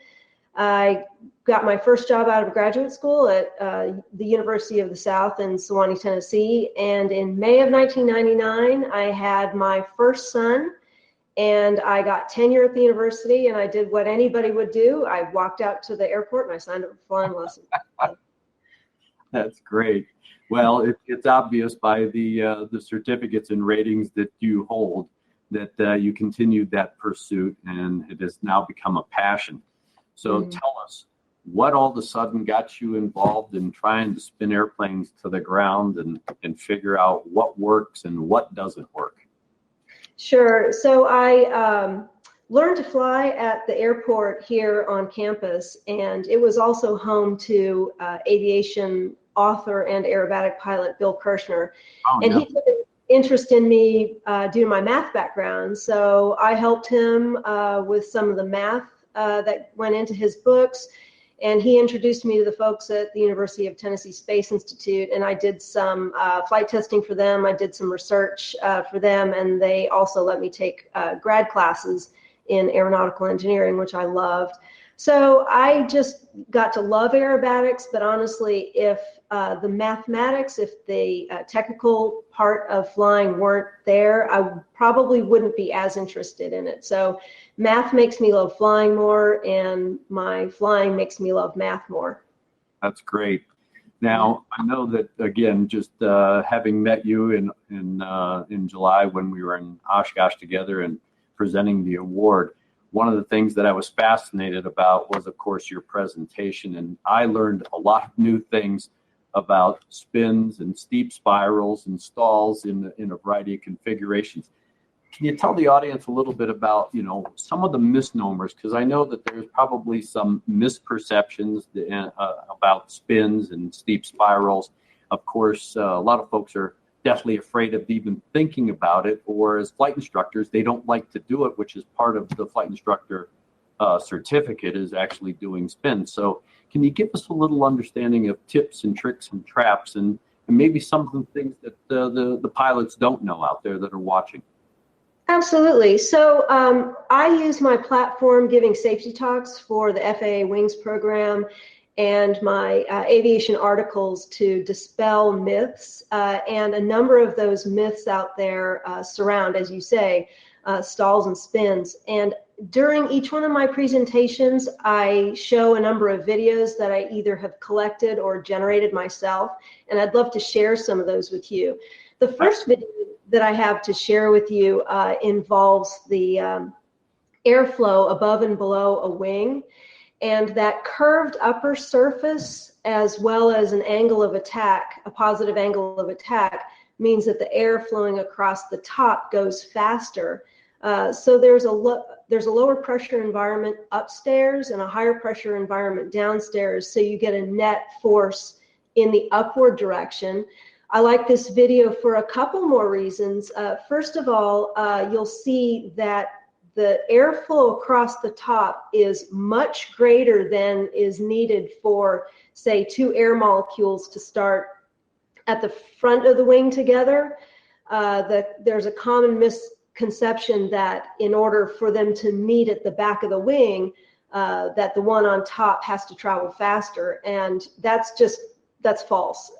I got my first job out of graduate school at the University of the South in Sewanee, Tennessee. And in May of 1999, I had my first son, and I got tenure at the university, and I did what anybody would do. I walked out to the airport and I signed up for flying lessons. That's great. Well, it's obvious by the certificates and ratings that you hold that you continued that pursuit, and it has now become a passion. So tell us, what all of a sudden got you involved in trying to spin airplanes to the ground and figure out what works and what doesn't work? Sure. So I learned to fly at the airport here on campus, and it was also home to aviation author and aerobatic pilot Bill Kirshner. He took an interest in me due to my math background. So I helped him with some of the math that went into his books. And he introduced me to the folks at the University of Tennessee Space Institute, and I did some flight testing for them. I did some research for them, and they also let me take grad classes in aeronautical engineering, which I loved. So I just got to love aerobatics, but honestly, if the mathematics, if the technical part of flying weren't there, I probably wouldn't be as interested in it. So math makes me love flying more, and my flying makes me love math more. That's great. Now, I know that, again, just having met you in July when we were in Oshkosh together and presenting the award, one of the things that I was fascinated about was, of course, your presentation. And I learned a lot of new things about spins and steep spirals and stalls in a variety of configurations. Can you tell the audience a little bit about, some of the misnomers? Because I know that there's probably some misperceptions about spins and steep spirals. Of course, a lot of folks are definitely afraid of even thinking about it, or as flight instructors, they don't like to do it, which is part of the flight instructor certificate, is actually doing spins. So can you give us a little understanding of tips and tricks and traps and maybe some of the things that the pilots don't know out there that are watching? Absolutely. So I use my platform giving safety talks for the FAA Wings program and my aviation articles to dispel myths. And a number of those myths out there surround, as you say, stalls and spins. And during each one of my presentations, I show a number of videos that I either have collected or generated myself. And I'd love to share some of those with you. The first video that I have to share with you involves the airflow above and below a wing. And that curved upper surface, as well as an angle of attack, a positive angle of attack, means that the air flowing across the top goes faster. So there's a lower pressure environment upstairs and a higher pressure environment downstairs. So you get a net force in the upward direction. I like this video for a couple more reasons. First of all, you'll see that the airflow across the top is much greater than is needed for, say, two air molecules to start at the front of the wing together. There's a common misconception that in order for them to meet at the back of the wing, that the one on top has to travel faster, and that's false.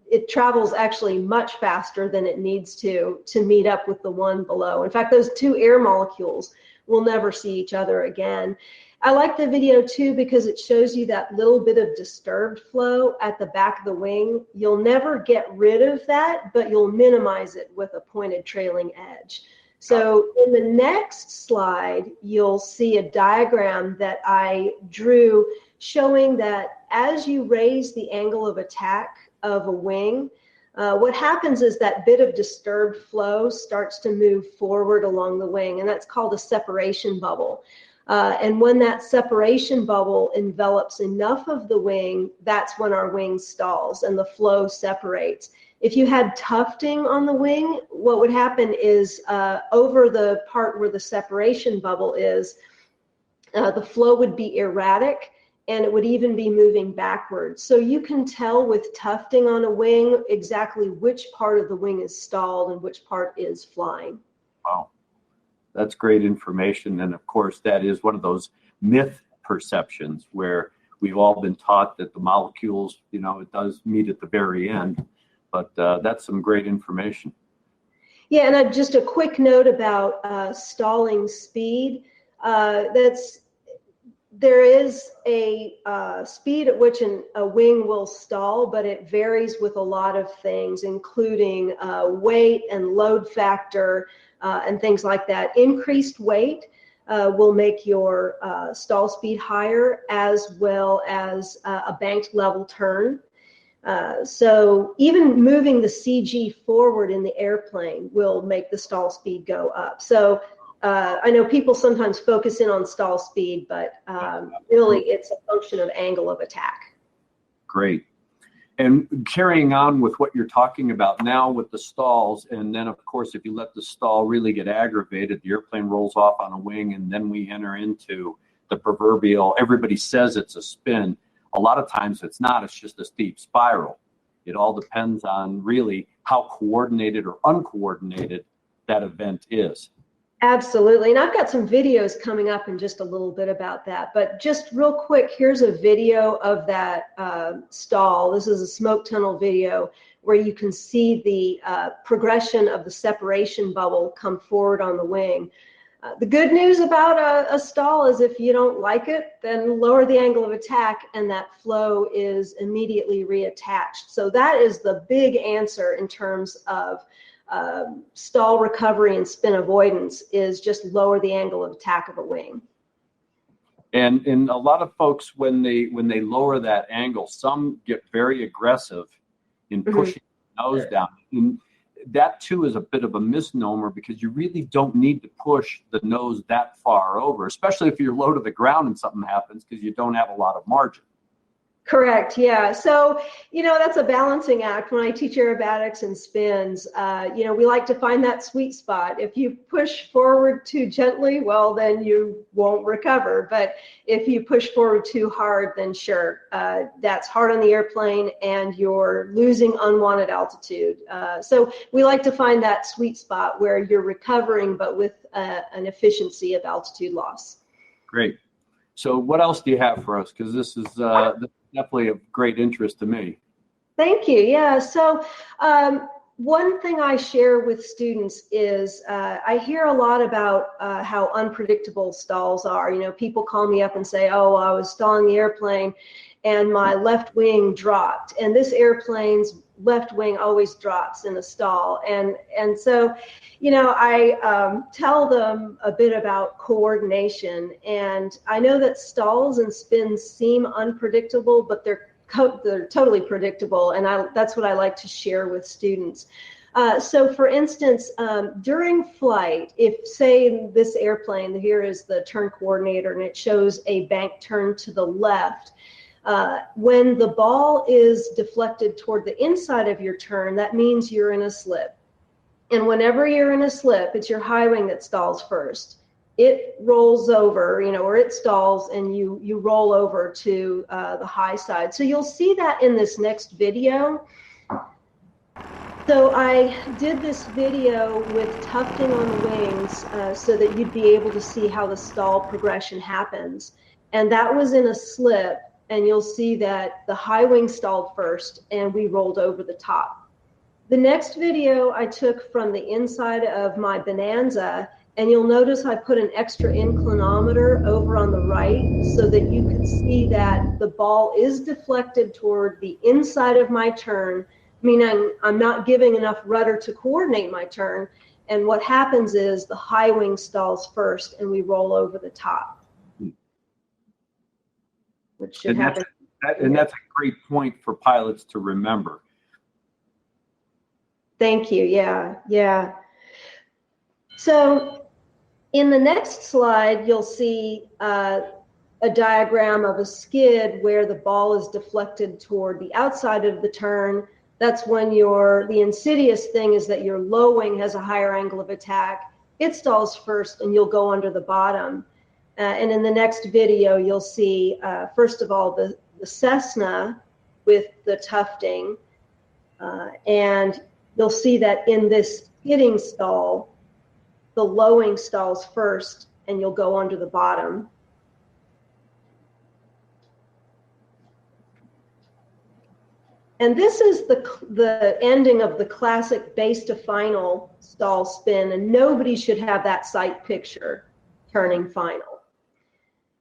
It travels actually much faster than it needs to meet up with the one below. In fact, those two air molecules will never see each other again. I like the video too because it shows you that little bit of disturbed flow at the back of the wing. You'll never get rid of that, but you'll minimize it with a pointed trailing edge. So in the next slide, you'll see a diagram that I drew showing that as you raise the angle of attack of a wing, what happens is that bit of disturbed flow starts to move forward along the wing, and that's called a separation bubble. And when that separation bubble envelops enough of the wing, that's when our wing stalls and the flow separates. If you had tufting on the wing, what would happen is over the part where the separation bubble is, the flow would be erratic, and it would even be moving backwards. So you can tell with tufting on a wing exactly which part of the wing is stalled and which part is flying. Wow, that's great information. And of course, that is one of those myth perceptions where we've all been taught that the molecules, it does meet at the very end, but that's some great information. Yeah, and just a quick note about stalling speed. There is a speed at which a wing will stall, but it varies with a lot of things, including weight and load factor and things like that. Increased weight will make your stall speed higher, as well as a banked level turn. So even moving the CG forward in the airplane will make the stall speed go up. So I know people sometimes focus in on stall speed, but really it's a function of angle of attack. Great. And carrying on with what you're talking about now with the stalls, and then of course, if you let the stall really get aggravated, the airplane rolls off on a wing, and then we enter into the proverbial, everybody says it's a spin. A lot of times it's not, it's just a steep spiral. It all depends on really how coordinated or uncoordinated that event is. Absolutely. And I've got some videos coming up in just a little bit about that. But just real quick, here's a video of that stall. This is a smoke tunnel video where you can see the progression of the separation bubble come forward on the wing. The good news about a stall is if you don't like it, then lower the angle of attack and that flow is immediately reattached. So that is the big answer in terms of stall recovery and spin avoidance, is just lower the angle of attack of a wing. And a lot of folks, when they lower that angle, some get very aggressive in pushing the nose down. And that too is a bit of a misnomer, because you really don't need to push the nose that far over, especially if you're low to the ground and something happens, because you don't have a lot of margin. Correct. Yeah. So, that's a balancing act. When I teach aerobatics and spins, we like to find that sweet spot. If you push forward too gently, well, then you won't recover. But if you push forward too hard, then sure, that's hard on the airplane and you're losing unwanted altitude. So we like to find that sweet spot where you're recovering, but with an efficiency of altitude loss. Great. So what else do you have for us? Because this is definitely of great interest to me. Thank you. Yeah. So one thing I share with students is I hear a lot about how unpredictable stalls are. People call me up and say, oh, I was stalling the airplane and my left wing dropped. And this airplane's left wing always drops in a stall. And so, I tell them a bit about coordination. And I know that stalls and spins seem unpredictable, but they're totally predictable. And that's what I like to share with students. So for instance, during flight, if say this airplane, here is the turn coordinator, and it shows a bank turn to the left, when the ball is deflected toward the inside of your turn, that means you're in a slip. And whenever you're in a slip, it's your high wing that stalls first. It rolls over, or it stalls, and you roll over to the high side. So you'll see that in this next video. So I did this video with tufting on the wings so that you'd be able to see how the stall progression happens. And that was in a slip. And you'll see that the high wing stalled first and we rolled over the top. The next video I took from the inside of my Bonanza, and you'll notice I put an extra inclinometer over on the right so that you can see that the ball is deflected toward the inside of my turn, meaning I'm not giving enough rudder to coordinate my turn. And what happens is the high wing stalls first and we roll over the top. Which should happen. That's a great point for pilots to remember. Thank you. Yeah. So in the next slide, you'll see a diagram of a skid where the ball is deflected toward the outside of the turn. That's when the insidious thing is that your low wing has a higher angle of attack. It stalls first and you'll go under the bottom. And in the next video, you'll see, first of all, the Cessna with the tufting. And you'll see that in this skidding stall, the low wing stalls first, and you'll go under the bottom. And this is the ending of the classic base to final stall spin, and nobody should have that sight picture turning final.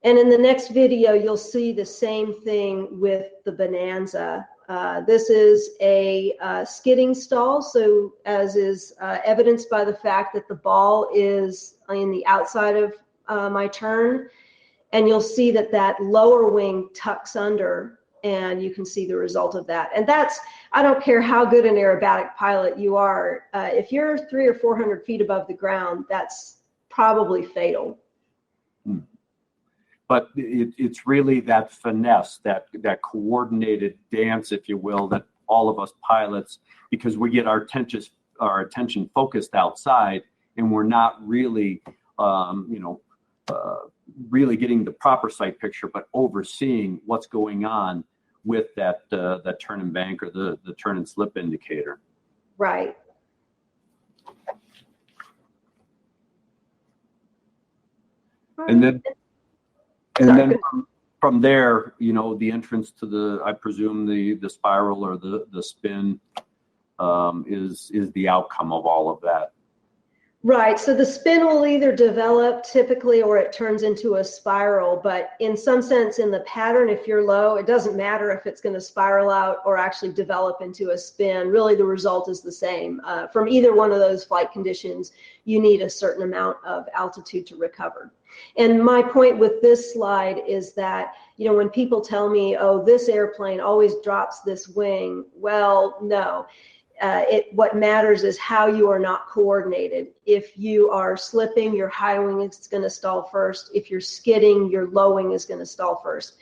And in the next video, you'll see the same thing with the Bonanza. This is a skidding stall, so as is evidenced by the fact that the ball is in the outside of my turn, and you'll see that lower wing tucks under, and you can see the result of that. And I don't care how good an aerobatic pilot you are, if you're 300 or 400 feet above the ground, that's probably fatal. But it's really that finesse, that coordinated dance, if you will, that all of us pilots, because we get our attention focused outside, and we're not really, really getting the proper sight picture, but overseeing what's going on with that turn and bank or the turn and slip indicator. Right. And then from there, the entrance to I presume the spiral or the spin is the outcome of all of that. Right. So the spin will either develop typically or it turns into a spiral. But in some sense, in the pattern, if you're low, it doesn't matter if it's going to spiral out or actually develop into a spin. Really, the result is the same. From either one of those flight conditions, you need a certain amount of altitude to recover. And my point with this slide is that, when people tell me, oh, this airplane always drops this wing, well, no. What matters is how you are not coordinated. If you are slipping, your high wing is going to stall first. If you're skidding, your low wing is going to stall first.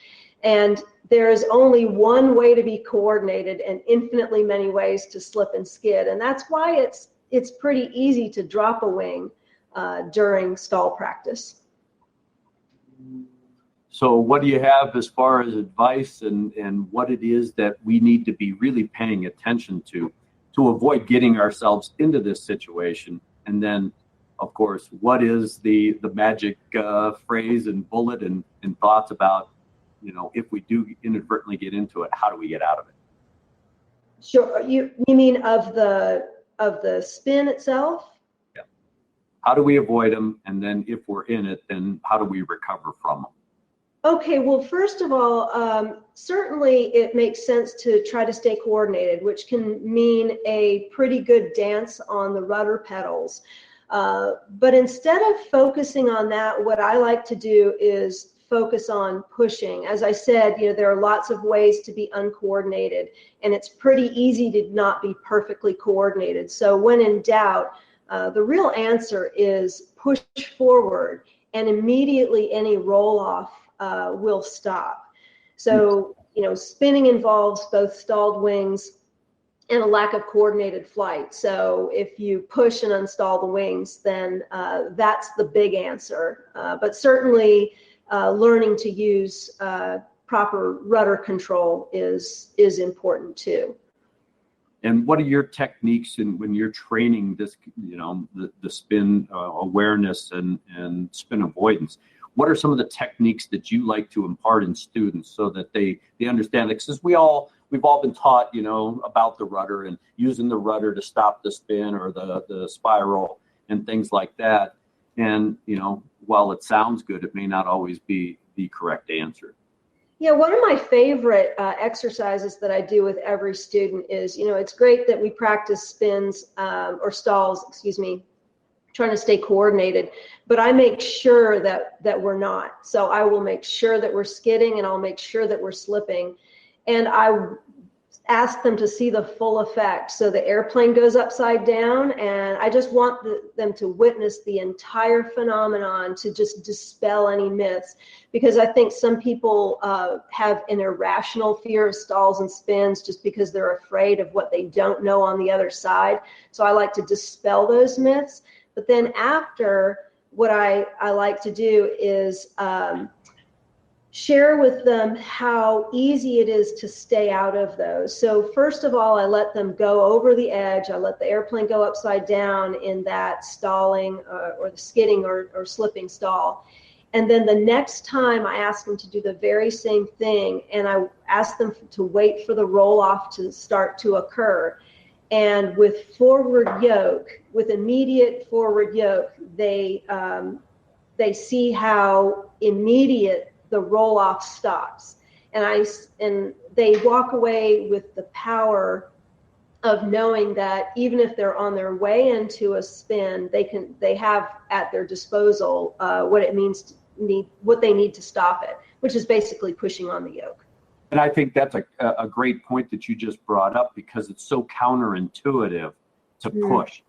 And there is only one way to be coordinated and infinitely many ways to slip and skid. And that's why it's pretty easy to drop a wing during stall practice. So what do you have as far as advice and what it is that we need to be really paying attention to avoid getting ourselves into this situation? And then, of course, what is the magic phrase and bullet and thoughts about, if we do inadvertently get into it, how do we get out of it? Sure. You mean of the spin itself? Yeah. How do we avoid them? And then if we're in it, then how do we recover from them? Okay, well, first of all, certainly it makes sense to try to stay coordinated, which can mean a pretty good dance on the rudder pedals. But instead of focusing on that, what I like to do is focus on pushing. As I said, there are lots of ways to be uncoordinated, and it's pretty easy to not be perfectly coordinated. So when in doubt, the real answer is push forward, and immediately any roll-off will stop. So, spinning involves both stalled wings and a lack of coordinated flight. So if you push and install the wings, then that's the big answer. But certainly learning to use proper rudder control is important too. And what are your techniques when you're training this, the spin awareness and spin avoidance? What are some of the techniques that you like to impart in students so that they understand it? Because we've all been taught, about the rudder and using the rudder to stop the spin or the spiral and things like that. And, while it sounds good, it may not always be the correct answer. Yeah, one of my favorite exercises that I do with every student is, it's great that we practice spins or stalls, trying to stay coordinated, but I make sure that we're not. So I will make sure that we're skidding, and I'll make sure that we're slipping. And I ask them to see the full effect. So the airplane goes upside down, and I just want them to witness the entire phenomenon to just dispel any myths, because I think some people have an irrational fear of stalls and spins just because they're afraid of what they don't know on the other side. So I like to dispel those myths. But then after, what I like to do is share with them how easy it is to stay out of those. So first of all, I let them go over the edge. I let the airplane go upside down in that stalling or the skidding or slipping stall. And then the next time I ask them to do the very same thing, and I ask them to wait for the roll-off to start to occur. And with forward yoke, with immediate forward yoke, they see how immediate the roll-off stops. And they walk away with the power of knowing that even if they're on their way into a spin, they have at their disposal what it means what they need to stop it, which is basically pushing on the yoke. And I think that's a great point that you just brought up, because it's so counterintuitive to push,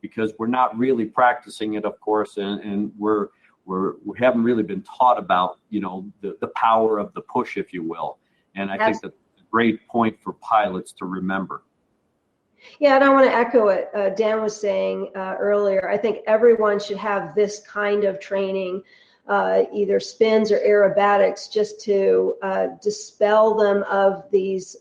because we're not really practicing it, of course, and we haven't really been taught about, the power of the push, if you will. And I think that's a great point for pilots to remember. Yeah, and I want to echo what Dan was saying earlier. I think everyone should have this kind of training. either spins or aerobatics, just to dispel them of these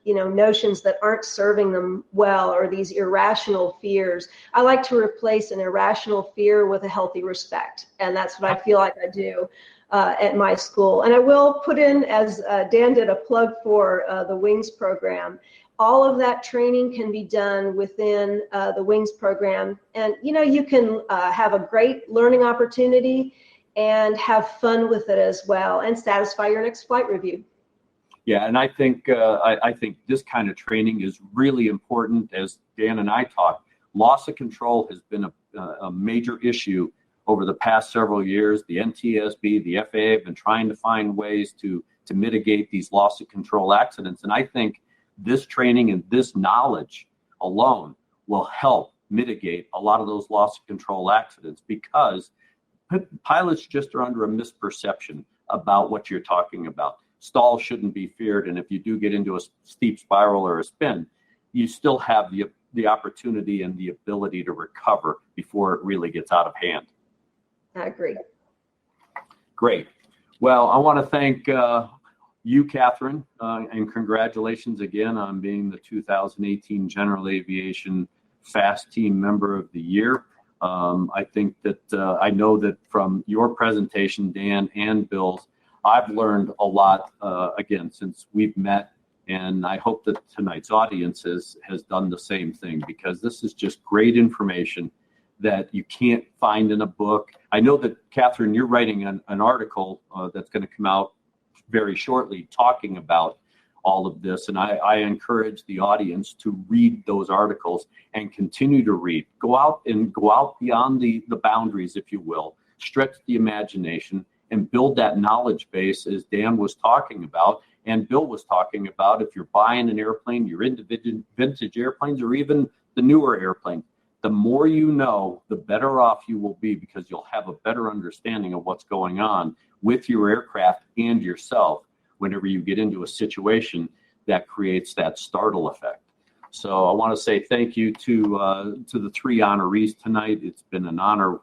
notions that aren't serving them well, or these irrational fears. I like to replace an irrational fear with a healthy respect, and that's what I feel like I do at my school. And I will put in, as Dan did, a plug for the WINGS program. All of that training can be done within the WINGS program, and you can have a great learning opportunity and have fun with it as well, and satisfy your next flight review. Yeah, and I think I think this kind of training is really important. As Dan and I talked, loss of control has been a major issue over the past several years. The NTSB, the FAA have been trying to find ways to mitigate these loss of control accidents. And I think this training and this knowledge alone will help mitigate a lot of those loss of control accidents, because pilots just are under a misperception about what you're talking about. Stalls shouldn't be feared, and if you do get into a steep spiral or a spin, you still have the opportunity and the ability to recover before it really gets out of hand. I agree. Great. Well, I want to thank you, Catherine, and congratulations again on being the 2018 General Aviation FAST Team Member of the Year. I think that I know that from your presentation, Dan and Bill's, I've learned a lot, again, since we've met, and I hope that tonight's audience has done the same thing, because this is just great information that you can't find in a book. I know that, Catherine, you're writing an article that's going to come out very shortly talking about all of this, and I encourage the audience to read those articles and continue to read. Go out beyond the boundaries, if you will, stretch the imagination, and build that knowledge base, as Dan was talking about and Bill was talking about. If you're buying an airplane, you're into vintage airplanes, or even the newer airplane, the more you know, the better off you will be, because you'll have a better understanding of what's going on with your aircraft and yourself whenever you get into a situation that creates that startle effect. So I want to say thank you to the three honorees tonight. It's been an honor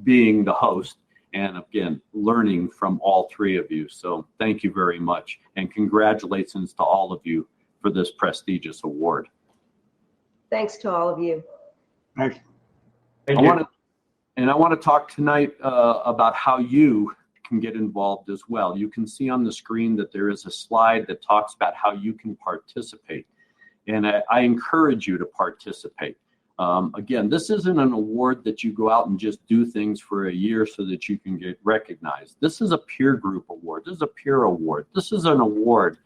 being the host, and again, learning from all three of you. So thank you very much, and congratulations to all of you for this prestigious award. Thanks to all of you. Thank Thank I you. want to talk tonight about how you can get involved as well. You can see on the screen that there is a slide that talks about how you can participate, and I encourage you to participate. Again, this isn't an award that you go out and just do things for a year so that you can get recognized. This is a peer group award. This is a peer award. This is an award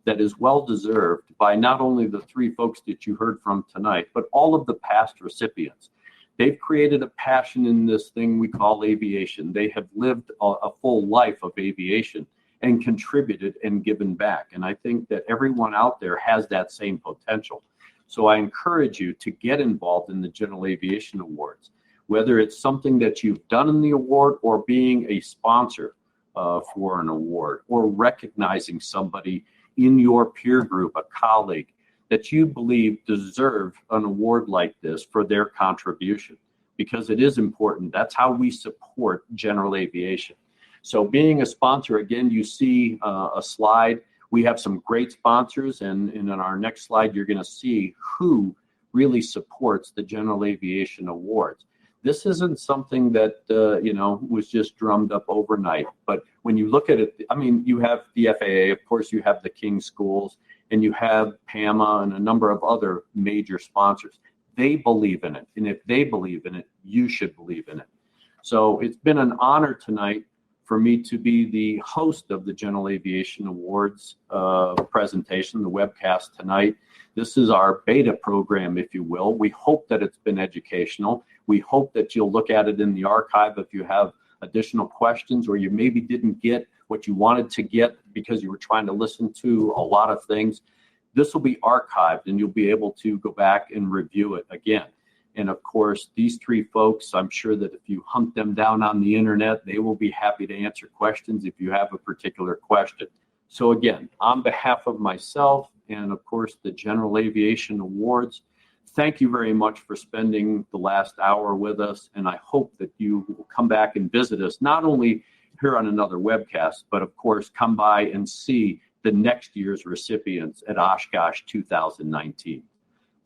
that is well deserved by not only the three folks that you heard from tonight, but all of the past recipients. They've created a passion in this thing we call aviation. They have lived a full life of aviation and contributed and given back. And I think that everyone out there has that same potential. So I encourage you to get involved in the General Aviation Awards, whether it's something that you've done in the award, or being a sponsor for an award, or recognizing somebody in your peer group, a colleague, that you believe deserve an award like this for their contribution, because it is important. That's how we support general aviation. So being a sponsor, again, you see a slide. We have some great sponsors, and in our next slide, you're going to see who really supports the General Aviation Awards. This isn't something that, was just drummed up overnight. But when you look at it, I mean, you have the FAA, of course, you have the King Schools, and you have PAMA and a number of other major sponsors. They believe in it. And if they believe in it, you should believe in it. So it's been an honor tonight for me to be the host of the General Aviation Awards presentation, the webcast tonight. This is our beta program, if you will. We hope that it's been educational. We hope that you'll look at it in the archive if you have additional questions, or you maybe didn't get what you wanted to get because you were trying to listen to a lot of things. This will be archived, and you'll be able to go back and review it again. And of course, these three folks, I'm sure that if you hunt them down on the internet, they will be happy to answer questions if you have a particular question. So again, on behalf of myself and of course the General Aviation Awards, Thank you very much for spending the last hour with us, and I hope that you will come back and visit us, not only here on another webcast, but of course, come by and see the next year's recipients at Oshkosh 2019.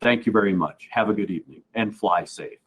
Thank you very much. Have a good evening and fly safe.